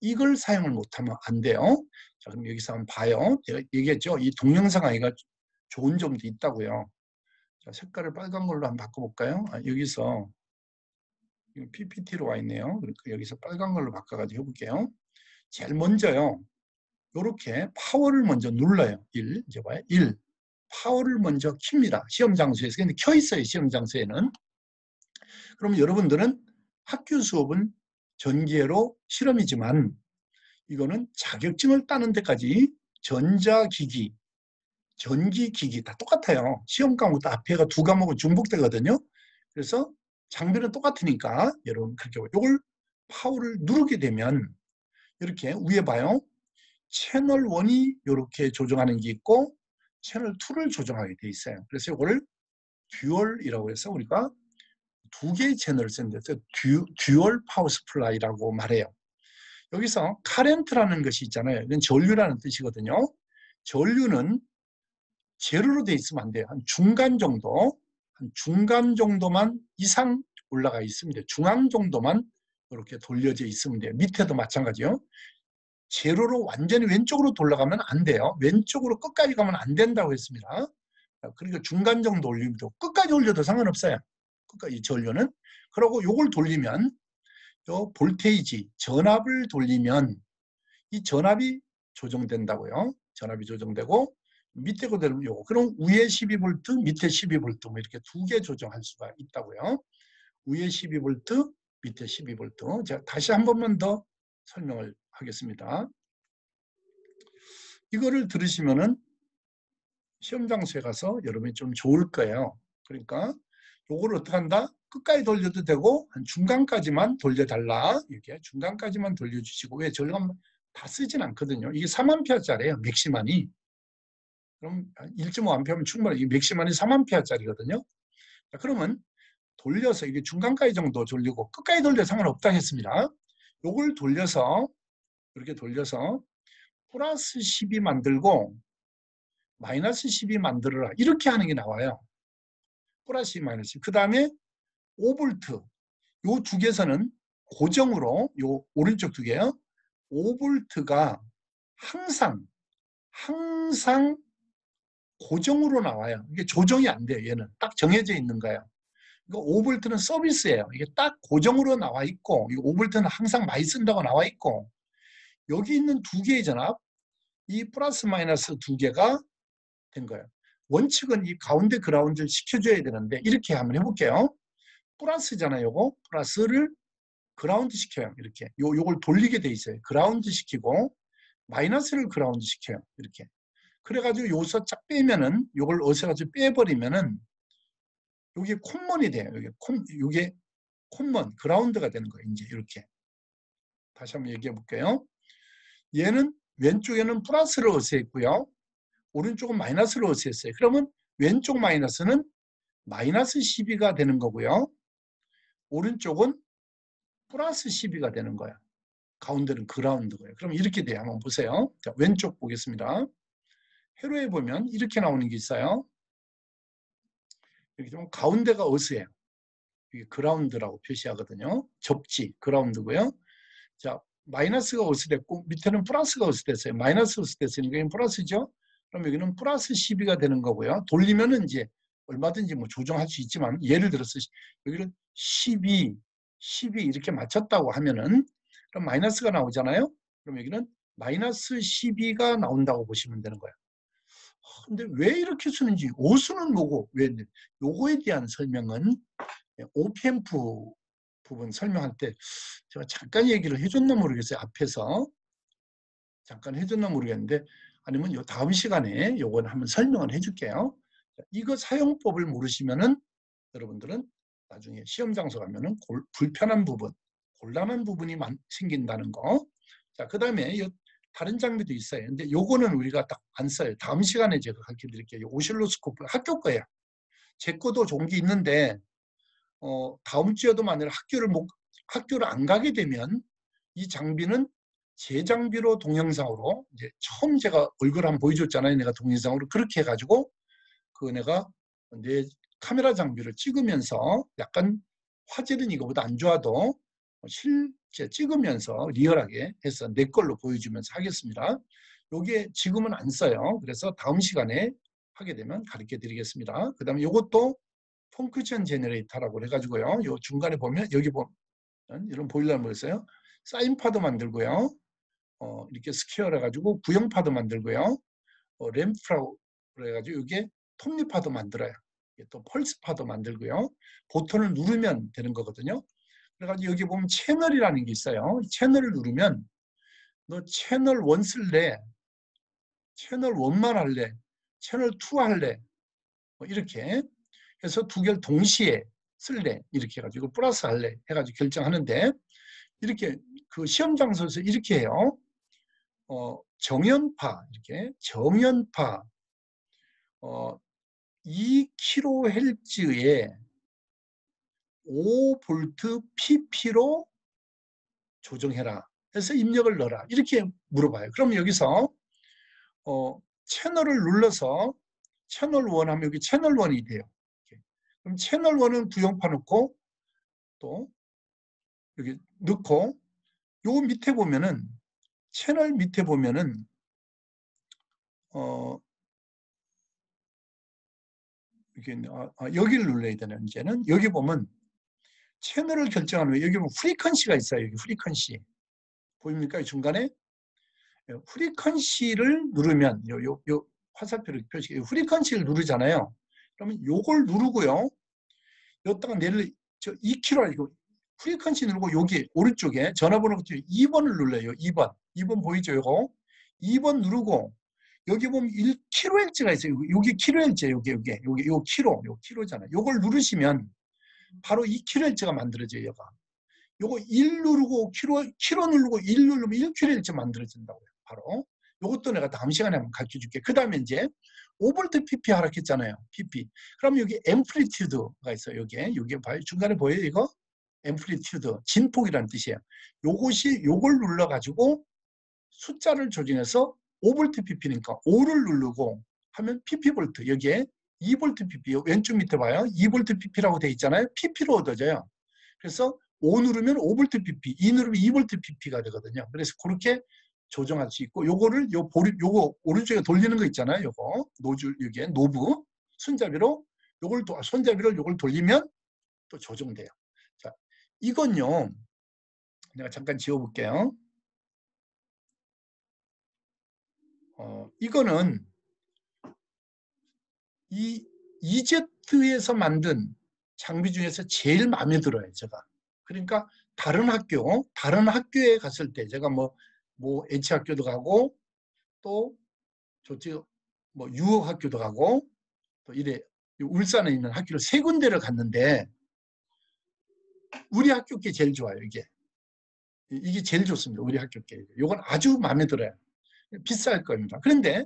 이걸 사용을 못하면 안 돼요. 자, 그럼 여기서 한번 봐요. 제가 얘기했죠. 이 동영상 아이가 좋은 점도 있다고요. 자, 색깔을 빨간 걸로 한번 바꿔볼까요? 여기서 PPT로 와 있네요. 그러니까 여기서 빨간 걸로 바꿔가지고 해볼게요. 제일 먼저요. 이렇게 파워를 먼저 눌러요. 1. 이제 봐요. 1. 파워를 먼저 킵니다. 시험 장소에서. 근데 켜 있어요. 시험 장소에는. 그럼 여러분들은 학교 수업은 전기회로 실험이지만 이거는 자격증을 따는 데까지 전자기기, 전기기기 다 똑같아요. 시험 과목 앞에가 두 과목은 중복되거든요. 그래서 장비는 똑같으니까 여러분 그렇게 이걸 파워를 누르게 되면 이렇게 위에 봐요. 채널 1이 이렇게 조정하는 게 있고 채널 2를 조정하게 돼 있어요. 그래서 이거를 듀얼이라고 해서 우리가 두 개의 채널을 쓰는데 듀얼 파워 스플라이라고 말해요. 여기서 카렌트라는 것이 있잖아요. 이건 전류라는 뜻이거든요. 전류는 제로로 돼 있으면 안 돼요. 한 중간 정도만 이상 올라가 있으면 돼요. 중앙 정도만 이렇게 돌려져 있으면 돼요. 밑에도 마찬가지요. 제로로 완전히 왼쪽으로 돌아가면 안 돼요. 왼쪽으로 끝까지 가면 안 된다고 했습니다. 그러니까 중간 정도 올리면 되고 끝까지 올려도 상관없어요. 끝까지 전류는. 그리고 이걸 돌리면 요 볼테이지, 전압을 돌리면 이 전압이 조정된다고요. 전압이 조정되고 밑에 그대로 요거. 그럼 위에 12V, 밑에 12V 뭐 이렇게 두 개 조정할 수가 있다고요. 위에 12V, 밑에 12V. 제가 다시 한 번만 더 설명을 하겠습니다. 이거를 들으시면은 시험 장소에 가서 여러분이 좀 좋을 거예요. 그러니까 요거를 어떻게 한다? 끝까지 돌려도 되고 한 중간까지만 돌려달라. 이렇게 중간까지만 돌려주시고 왜 전류가 다 쓰진 않거든요. 이게 3A짜리예요. 맥시만이. 그럼 1.5A면 충분히 이 맥시만이 3A짜리거든요. 자, 그러면 돌려서 이게 중간까지 정도 돌리고 끝까지 돌려 상관없다 했습니다. 요걸 돌려서 이렇게 돌려서 플러스 10이 만들고 마이너스 10이 만들어라. 이렇게 하는 게 나와요. 플러스 10, 마이너스 10. 그 다음에 5V. 요 두 개에서는 고정으로 요 오른쪽 두 개요. 5V가 항상 고정으로 나와요. 이게 조정이 안 돼요. 얘는 딱 정해져 있는 거예요. 그러니까 5V는 서비스예요. 이게 딱 고정으로 나와 있고, 이 5V는 항상 많이 쓴다고 나와 있고, 여기 있는 두 개의 전압, 이 플러스 마이너스 두 개가 된 거예요. 원칙은 이 가운데 그라운드를 시켜줘야 되는데 이렇게 한번 해볼게요. 플러스잖아요. 요거 플러스를 그라운드 시켜요. 이렇게 요걸 돌리게 돼 있어요. 그라운드 시키고 마이너스를 그라운드 시켜요. 이렇게. 그래가지고 요서 쫙 빼면은 요걸 어서가지고 빼버리면은 요게 콤먼이 돼요. 요게 콤먼 그라운드가 되는 거예요. 이제 이렇게. 다시 한번 얘기해 볼게요. 얘는 왼쪽에는 플러스를 어스했고요. 오른쪽은 마이너스를 어스했어요. 그러면 왼쪽 마이너스는 마이너스 12가 되는 거고요. 오른쪽은 플러스 12가 되는 거야. 가운데는 그라운드고요. 그럼 이렇게 돼요. 한번 보세요. 자, 왼쪽 보겠습니다. 회로에 보면 이렇게 나오는 게 있어요. 이렇게 좀 가운데가 어스예요. 이게 그라운드라고 표시하거든요. 접지, 그라운드고요. 자, 마이너스가 어스됐고 밑에는 플러스가 어스됐어요. 마이너스 어스됐으니까 이건 플러스죠. 그럼 여기는 플러스 12가 되는 거고요. 돌리면은 이제 얼마든지 뭐 조정할 수 있지만 예를 들어서 여기는 12 이렇게 맞췄다고 하면은 그럼 마이너스가 나오잖아요. 그럼 여기는 마이너스 12가 나온다고 보시면 되는 거예요. 근데 왜 이렇게 쓰는지 오수는 뭐고 왜 요거에 대한 설명은 OPM프 부분 설명할 때 제가 잠깐 얘기를 해줬나 모르겠어요. 앞에서 잠깐 해줬나 모르겠는데 아니면 요 다음 시간에 요건 한번 설명을 해줄게요. 이거 사용법을 모르시면은 여러분들은 나중에 시험 장소 가면은 불편한 부분, 곤란한 부분이 생긴다는 거. 자, 그 다음에 다른 장비도 있어요. 근데 요거는 우리가 딱 안 써요. 다음 시간에 제가 가르쳐 드릴게요. 오실로스코프 학교 거예요. 제 거도 좋은 게 있는데 다음 주에도 만약 학교를 안 가게 되면 이 장비는 제 장비로 동영상으로 이제 처음 제가 얼굴 한번 보여줬잖아요. 내가 동영상으로 그렇게 해가지고 내가 내 카메라 장비를 찍으면서 약간 화질은 이거보다 안 좋아도 실제 찍으면서 리얼하게 해서 내 걸로 보여주면서 하겠습니다. 요게 지금은 안 써요. 그래서 다음 시간에 하게 되면 가르쳐 드리겠습니다. 그 다음에 요것도 펑크션 제너레이터라고 해가지고요. 요 중간에 보면 여기 보면 이런 보일러를 보였어요. 사인파도 만들고요. 이렇게 스퀘어를 해가지고 구형파도 만들고요. 램프라고 해가지고 이게 톱니파도 만들어요. 또 펄스파도 만들고요. 버튼을 누르면 되는 거거든요. 그래가지고 여기 보면 채널이라는 게 있어요. 채널을 누르면 너 채널 1 쓸래? 채널 1만 할래? 채널 2 할래? 뭐 이렇게 해서 두 개를 동시에 쓸래 이렇게 해가지고 플러스 할래 해가지고 결정하는데 이렇게 그 시험 장소에서 이렇게 해요. 정연파 이렇게 정연파 2kHz에 5V pp로 조정해라 해서 입력을 넣어라 이렇게 물어봐요. 그럼 여기서 채널을 눌러서 채널 1 하면 여기 채널 1이 돼요. 이렇게. 그럼 채널 1은 구형파 넣고 또 여기 넣고 요 밑에 보면은 채널 밑에 보면은 이게 여기를 눌러야 되는 이제는 여기 보면 채널을 결정하는 여기 보면 프리퀀시가 있어요. 여기 프리퀀시 보입니까? 이 중간에 프리퀀시를 누르면 요 화살표를 표시 프리퀀시를 누르잖아요. 그러면 요걸 누르고요. 여기다가 내를 2kg 아니고 프리퀀시 누르고 여기 오른쪽에 전화번호 2번을 눌러요. 2번 보이죠? 요거 2번 누르고 여기 보면 1kHz가 있어요. 여기 kHz 여기 요 kHz잖아요. 요걸 누르시면 바로 2kHz가 만들어져요. 요거 1 누르고 kilo 누르고 1 누르면 1kHz 만들어진다고요. 바로 요것도 내가 다음 시간에 한번 가르쳐 줄게. 그 다음에 이제 5V pp 하라 했잖아요. pp. 그럼 여기 앰플리튜드가 있어요. 여기 봐요. 중간에 보여요, 이거? 앰플리튜드, 진폭이라는 뜻이에요. 요걸 눌러가지고 숫자를 조정해서 5V pp니까 5를 누르고 하면 pp볼트. 여기에 2V pp, 왼쪽 밑에 봐요. 2V pp라고 되어 있잖아요. pp로 얻어져요. 그래서 5 누르면 5V pp, 2 누르면 2V pp가 되거든요. 그래서 그렇게 조정할 수 있고, 요거를 요거 오른쪽에 돌리는 거 있잖아요. 요거 노즐 여기에 노브 손잡이로 손잡이를 요걸 돌리면 또 조정돼요. 자, 이건요. 내가 잠깐 지워 볼게요. 이거는 이 EZ에서 만든 장비 중에서 제일 마음에 들어요, 제가. 그러니까 다른 학교에 갔을 때 제가 뭐 H학교도 가고 또 저쪽 뭐 유학학교도 가고 또 이래 울산에 있는 학교를 3군데를 갔는데 우리 학교 게 제일 좋아요. 이게 제일 좋습니다. 우리 학교 게. 이건 아주 마음에 들어요. 비쌀 겁니다. 그런데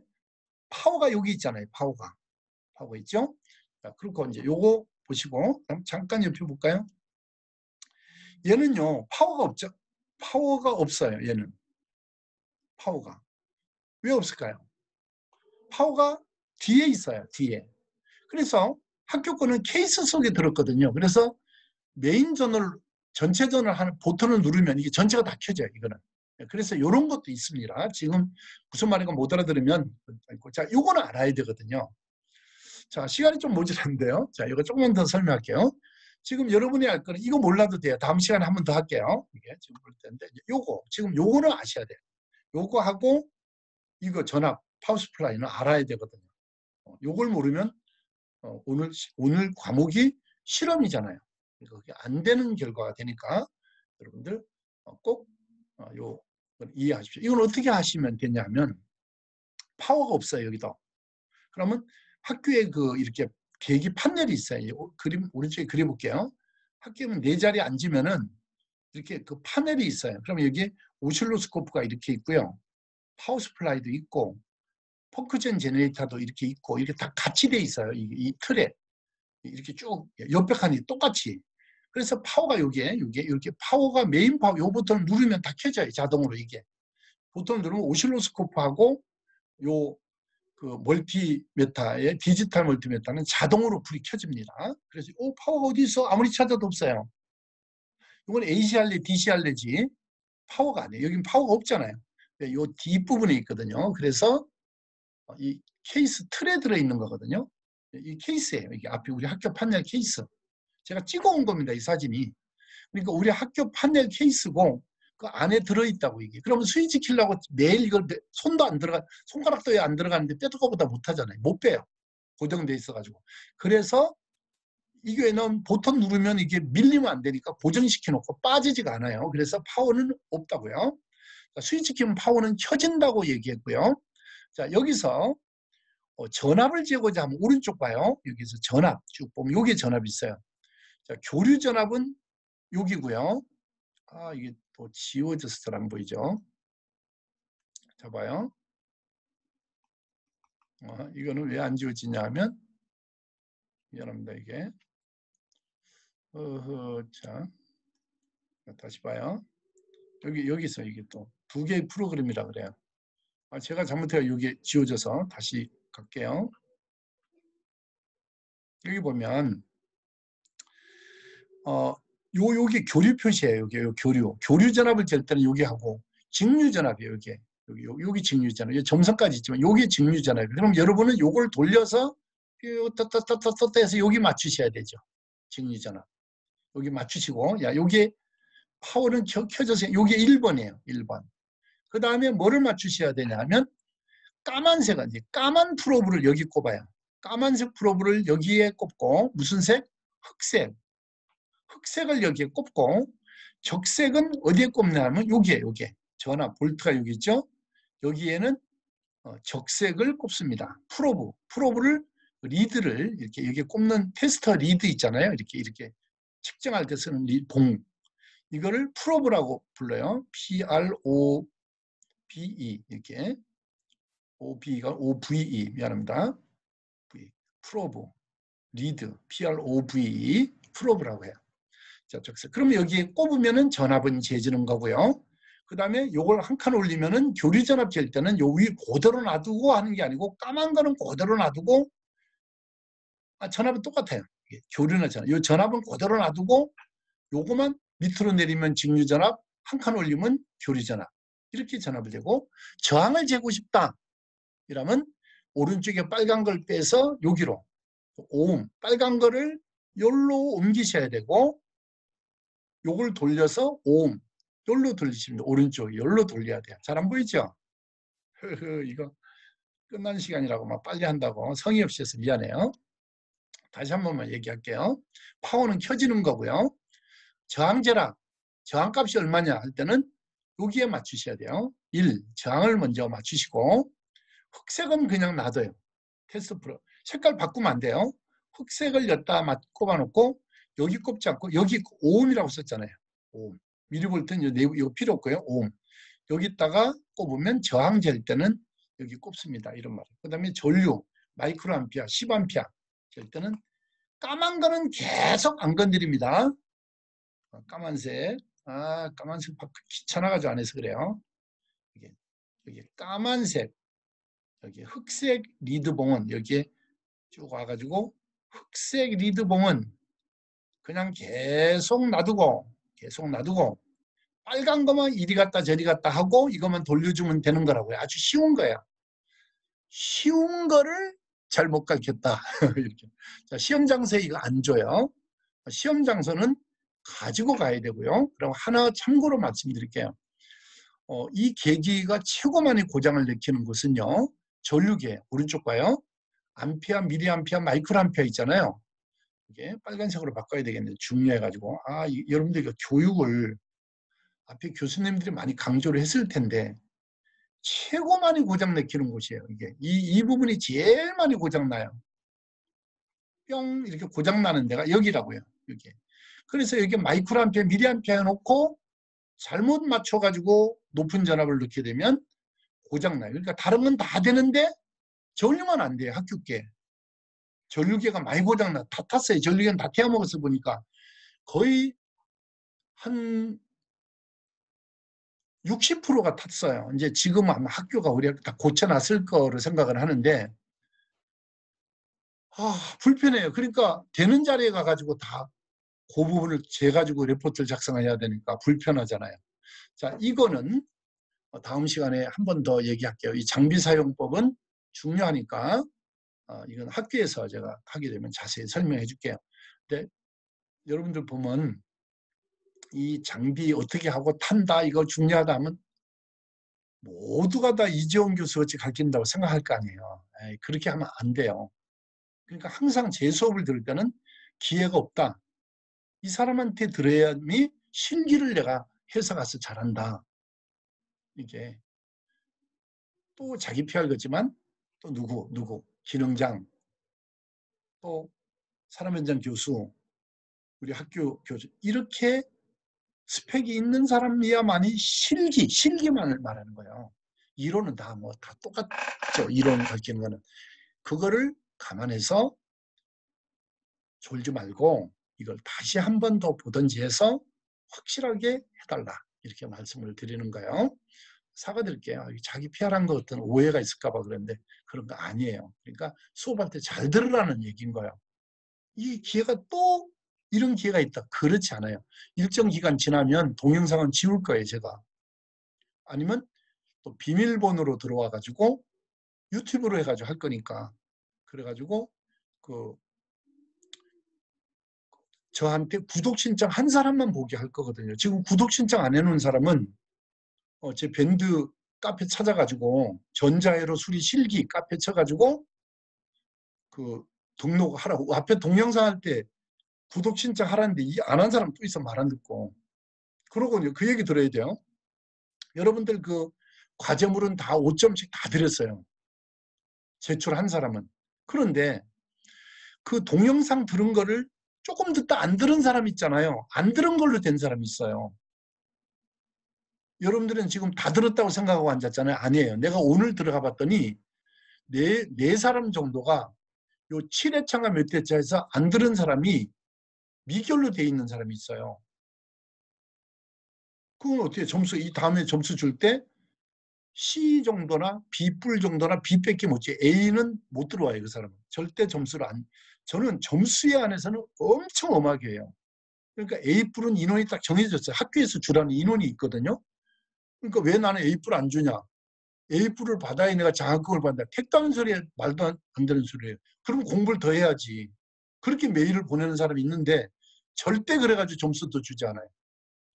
파워가 여기 있잖아요. 파워가 있죠? 자, 그리고 이제 요거 보시고 잠깐 옆에 볼까요? 얘는요. 파워가 없죠. 파워가 없어요. 얘는. 파워가. 왜 없을까요? 파워가 뒤에 있어요. 뒤에. 그래서 학교 거는 케이스 속에 들었거든요. 그래서 메인 전원, 전체 전원 하는 버튼을 누르면 이게 전체가 다 켜져요. 이거는. 그래서 이런 것도 있습니다. 지금 무슨 말인가 못 알아들으면 자, 요거는 알아야 되거든요. 자, 시간이 좀 모자란데요. 자, 이거 조금만 더 설명할게요. 지금 여러분이 할 거는 이거 몰라도 돼요. 다음 시간에 한 번 더 할게요. 이게 지금 볼 텐데 요거는 아셔야 돼요. 요거 하고 이거 전압 파워 스플라이는 알아야 되거든요. 요걸 모르면 오늘 과목이 실험이잖아요. 그게 안 되는 결과가 되니까 여러분들 꼭 이해하십시오. 이건 어떻게 하시면 되냐면 파워가 없어요. 여기도. 그러면 학교에 이렇게 계기 판넬이 있어요. 오른쪽에 그려볼게요. 학교에 4자리에 앉으면은 이렇게 그 판넬이 있어요. 그러면 여기 오실로스코프가 이렇게 있고요. 파워 스플라이도 있고 펑크전 제너레이터도 이렇게 있고 이렇게 다 같이 돼 있어요. 이 틀에 이렇게 쭉 옆에 칸이 똑같이. 그래서 파워가 여기에 이렇게 파워가 메인 파워 요 버튼을 누르면 다 켜져요. 자동으로 이게. 버튼을 누르면 오실로스코프하고 그 멀티메타의 디지털 멀티메타는 자동으로 불이 켜집니다. 그래서 파워가 어디 있어? 아무리 찾아도 없어요. 이건 AC 할래, DC 할래지 파워가 아니에요. 여긴 파워가 없잖아요. 이 뒷부분에 있거든요. 그래서 이 케이스 틀에 들어있는 거거든요. 이 케이스예요. 이게 앞에 우리 학교 판넬 케이스. 제가 찍어온 겁니다. 이 사진이. 그러니까 우리 학교 판넬 케이스고 그 안에 들어있다고 이게. 그러면 스위치 킬라고 매일 이걸 손가락도 안 들어가는데 빼도 거보다 못하잖아요. 못 빼요. 고정돼 있어가지고. 그래서 이게는 버튼 누르면 이게 밀리면 안 되니까 고정시켜 놓고 빠지지가 않아요. 그래서 파워는 없다고요. 스위치 키면 파워는 켜진다고 얘기했고요. 자, 여기서 전압을 재고자 하면 오른쪽 봐요. 여기서 전압 쭉 보면 여기에 전압이 있어요. 자, 교류 전압은 여기고요. 이게 또 지워져서 잘 안 보이죠? 자, 봐요. 이거는 왜 안 지워지냐 하면, 미안합니다, 이게. 자, 다시 봐요. 여기서 이게 또 두 개의 프로그램이라 그래요. 제가 잘못해서 이게 지워져서 다시 갈게요. 여기 보면, 요게 교류 표시예요. 요게 교류 전압을 잴 때는 여기 하고, 직류 전압이에요. 여기 직류 전압. 여기 점선까지 있지만 요게 직류 전압이에요. 그럼 여러분은 요걸 돌려서 따따따따따 해서 여기 맞추셔야 되죠. 직류 전압. 여기 맞추시고, 요게 파워는 켜져서 요게 1번이에요. 1번. 그 다음에 뭐를 맞추셔야 되냐 하면 까만색은 이제 까만 프로브를 여기 꼽아요. 까만색 프로브를 여기에 꼽고 무슨 색? 흑색. 흑색을 여기에 꼽고 적색은 어디에 꼽냐면 여기에 전압 볼트가 여기 있죠. 여기에는 적색을 꼽습니다. 프로브를 리드를 이렇게 여기에 꼽는 테스터 리드 있잖아요. 이렇게 측정할 때 쓰는 봉 이거를 프로브라고 불러요. PROBE 이렇게 OB가 OVE 미안합니다. 프로브 리드 PROVE 프로브라고 해요. 자, 그러면 여기에 꼽으면은 전압은 재지는 거고요. 그 다음에 요걸 한 칸 올리면은 교류 전압 잴 때는 요 위 그대로 놔두고 하는 게 아니고 까만 거는 그대로 놔두고 전압은 똑같아요. 교류나 전압. 요 전압은 그대로 놔두고 요거만 밑으로 내리면 직류 전압, 한 칸 올리면 교류 전압. 이렇게 전압을 재고 저항을 재고 싶다. 이러면 오른쪽에 빨간 걸 빼서 여기로 오hm 빨간 거를 여기로 옮기셔야 되고 요걸 돌려서 오hm 여기로 돌리시면 오른쪽 여기로 돌려야 돼요. 잘 안 보이죠? 이거 끝난 시간이라고 막 빨리 한다고 성의 없이 해서 미안해요. 다시 한 번만 얘기할게요. 파워는 켜지는 거고요. 저항제라 저항값이 얼마냐 할 때는 여기에 맞추셔야 돼요. 1. 저항을 먼저 맞추시고 흑색은 그냥 놔둬요. 테스트 프로. 색깔 바꾸면 안 돼요. 흑색을 여기다 꼽아놓고 여기 꼽지 않고 여기 오음이라고 썼잖아요. 오음. 미리볼트는 이거 필요 없고요. 오음. 여기다가 꼽으면 저항 잴 때는 여기 꼽습니다. 이런 말. 그 다음에 전류 마이크로 암피아, 10암피아 잴 때는 까만 거는 계속 안 건드립니다. 까만색. 까만색 바꾸 귀찮아가지고 안 해서 그래요. 여기 까만색. 여기 흑색 리드봉은 여기에 쭉 와가지고 흑색 리드봉은 그냥 계속 놔두고 빨간 거만 이리 갔다 저리 갔다 하고 이것만 돌려주면 되는 거라고요. 아주 쉬운 거예요. 쉬운 거를 잘못 가르쳤다. 이렇게. 자, 시험 장소에 이거 안 줘요. 시험 장소는 가지고 가야 되고요. 그럼 하나 참고로 말씀드릴게요. 이 계기가 최고 많이 고장을 일으키는 곳은요. 전류계 오른쪽 봐요. 암페어, 미리암페어, 마이크로암페어 있잖아요. 이게 빨간색으로 바꿔야 되겠네요. 중요해가지고. 여러분들 이거 교육을 앞에 교수님들이 많이 강조를 했을 텐데 최고 많이 고장 내키는 곳이에요. 이게 이 부분이 제일 많이 고장 나요. 뿅 이렇게 고장 나는 데가 여기라고요. 여기. 그래서 여기 마이크로암페어, 미리암페어 놓고 잘못 맞춰가지고 높은 전압을 넣게 되면 고장 나요. 그러니까 다른 건 다 되는데 전류만 안 돼요. 학교계. 전류계가 많이 고장나. 다 탔어요. 전류계는 다 태워먹어서 보니까 거의 한 60%가 탔어요. 이제 지금 아마 학교가 우리가 다 고쳐놨을 거로 생각을 하는데 불편해요. 그러니까 되는 자리에 가가지고 다 그 부분을 재가지고 레포트를 작성해야 되니까 불편하잖아요. 자, 이거는 다음 시간에 한 번 더 얘기할게요. 이 장비 사용법은 중요하니까 이건 학교에서 제가 하게 되면 자세히 설명해 줄게요. 근데 여러분들 보면 이 장비 어떻게 하고 탄다 이거 중요하다 하면 모두가 다 이재용 교수 같이 가르친다고 생각할 거 아니에요. 그렇게 하면 안 돼요. 그러니까 항상 제 수업을 들을 때는 기회가 없다. 이 사람한테 들어야니 신기를 내가 해석해서 잘한다. 이게 또 자기 PR 거지만 또 누구 기능장 또 사람 현장 교수 우리 학교 교수 이렇게 스펙이 있는 사람이야만이 실기만을 말하는 거예요. 이론은 다 뭐 다 똑같죠. 이론 가르치는 거는. 그거를 감안해서 졸지 말고 이걸 다시 한 번 더 보든지 해서 확실하게 해달라. 이렇게 말씀을 드리는 거예요. 사과드릴게요. 자기 PR한 거 어떤 오해가 있을까 봐 그랬는데 그런 거 아니에요. 그러니까 수업할 때 잘 들으라는 얘기인 거예요. 이 기회가 또 이런 기회가 있다. 그렇지 않아요. 일정 기간 지나면 동영상은 지울 거예요, 제가. 아니면 또 비밀번호로 들어와 가지고 유튜브로 해가지고 할 거니까. 그래가지고 그 저한테 구독 신청 한 사람만 보게 할 거거든요. 지금 구독 신청 안 해놓은 사람은 제 밴드 카페 찾아가지고 전자회로 수리 실기 카페 쳐가지고 그 등록하라고. 앞에 동영상 할 때 구독 신청하라는데 안 한 사람 또 있어 말 안 듣고. 그러고 그 얘기 들어야 돼요. 여러분들 그 과제물은 다 5점씩 다 드렸어요. 제출한 사람은. 그런데 그 동영상 들은 거를 조금 듣다 안 들은 사람 있잖아요. 안 들은 걸로 된 사람이 있어요. 여러분들은 지금 다 들었다고 생각하고 앉았잖아요. 아니에요. 내가 오늘 들어가 봤더니 네 사람 정도가 요 7회차가 몇 회차에서 안 들은 사람이 미결로 돼 있는 사람이 있어요. 그건 어떻게 이 다음에 점수 줄 때 C 정도나 B뿔 정도나 B밖에 못 지. A는 못 들어와요. 그 사람은. 절대 점수를 저는 점수에 한해서는 엄청 엄하게 해요. 그러니까 A뿔은 인원이 딱 정해졌어요. 학교에서 주라는 인원이 있거든요. 그러니까 왜 나는 A뿔 안 주냐. A뿔을 받아야 내가 장학금을 받는다. 택다는 소리에 말도 안 되는 소리예요. 그럼 공부를 더 해야지. 그렇게 메일을 보내는 사람이 있는데 절대 그래가지고 점수도 주지 않아요.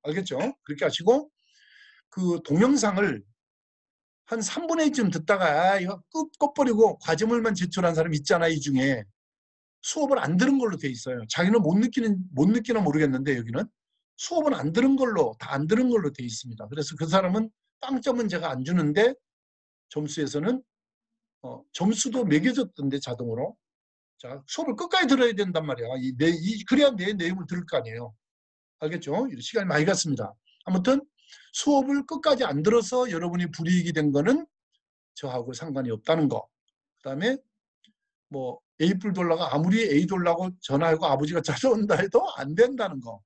알겠죠? 그렇게 하시고 그 동영상을 한 3분의 1쯤 듣다가 이거 꺼버리고 과제물만 제출한 사람 있잖아. 이 중에 수업을 안 들은 걸로 돼 있어요. 자기는 못 느끼나 모르겠는데 여기는 수업은 안 들은 걸로 다 안 들은 걸로 돼 있습니다. 그래서 그 사람은 빵점은 제가 안 주는데 점수에서는 점수도 매겨졌던데 자동으로. 자, 수업을 끝까지 들어야 된단 말이야. 그래야 내 내용을 들을 거 아니에요. 알겠죠? 시간이 많이 갔습니다. 아무튼 수업을 끝까지 안 들어서 여러분이 불이익이 된 거는 저하고 상관이 없다는 거. 그다음에 뭐 A뿔 돌라가 아무리 A 돌라고 전화하고 아버지가 찾아온다 해도 안 된다는 거.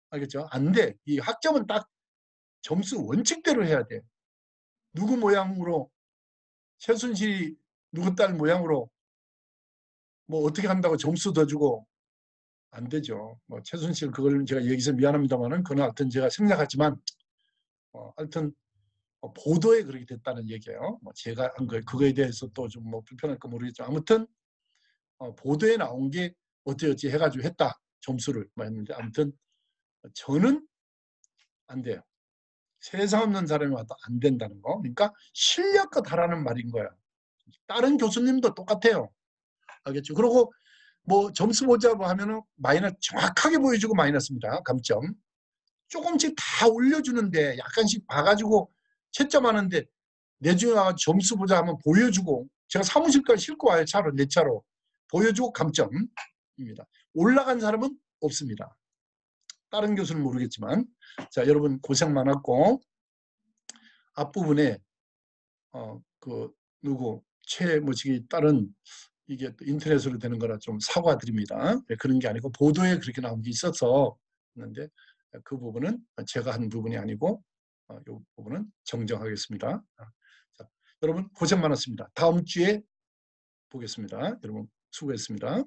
알겠죠? 안 돼. 이 학점은 딱 점수 원칙대로 해야 돼. 누구 모양으로 최순실이 누구 딸 모양으로 뭐 어떻게 한다고 점수 더 주고 안 되죠. 뭐 최순실 그걸 제가 여기서 미안합니다만은 그건 하여튼 제가 생략하지만 하여튼 보도에 그렇게 됐다는 얘기예요. 뭐 제가 한 거 그거에 대해서 또 좀 뭐 불편할까 모르겠지만 아무튼 보도에 나온 게 어찌어찌 해가지고 했다 점수를 뭐 했는데 아무튼 저는 안 돼요. 세상 없는 사람이 와도 안 된다는 거. 그러니까 실력과 다라는 말인 거야. 다른 교수님도 똑같아요. 알겠죠? 그리고 뭐 점수 보자고 하면은 마이너스 정확하게 보여주고 마이너스입니다. 감점. 조금씩 다 올려주는데 약간씩 봐가지고 채점하는데 내중에 와서 점수 보자 하면 보여주고 제가 사무실까지 싣고 와요. 차로 내 차로. 보여주고 감점입니다. 올라간 사람은 없습니다. 다른 교수는 모르겠지만 자 여러분 고생 많았고 앞부분에 그 누구 최뭐지기 딸은 이게 또 인터넷으로 되는 거라 좀 사과드립니다. 그런 게 아니고 보도에 그렇게 나온 게 있어서 했는데 그 부분은 제가 한 부분이 아니고 이 부분은 정정하겠습니다. 자, 여러분 고생 많았습니다. 다음 주에 보겠습니다. 여러분 수고했습니다.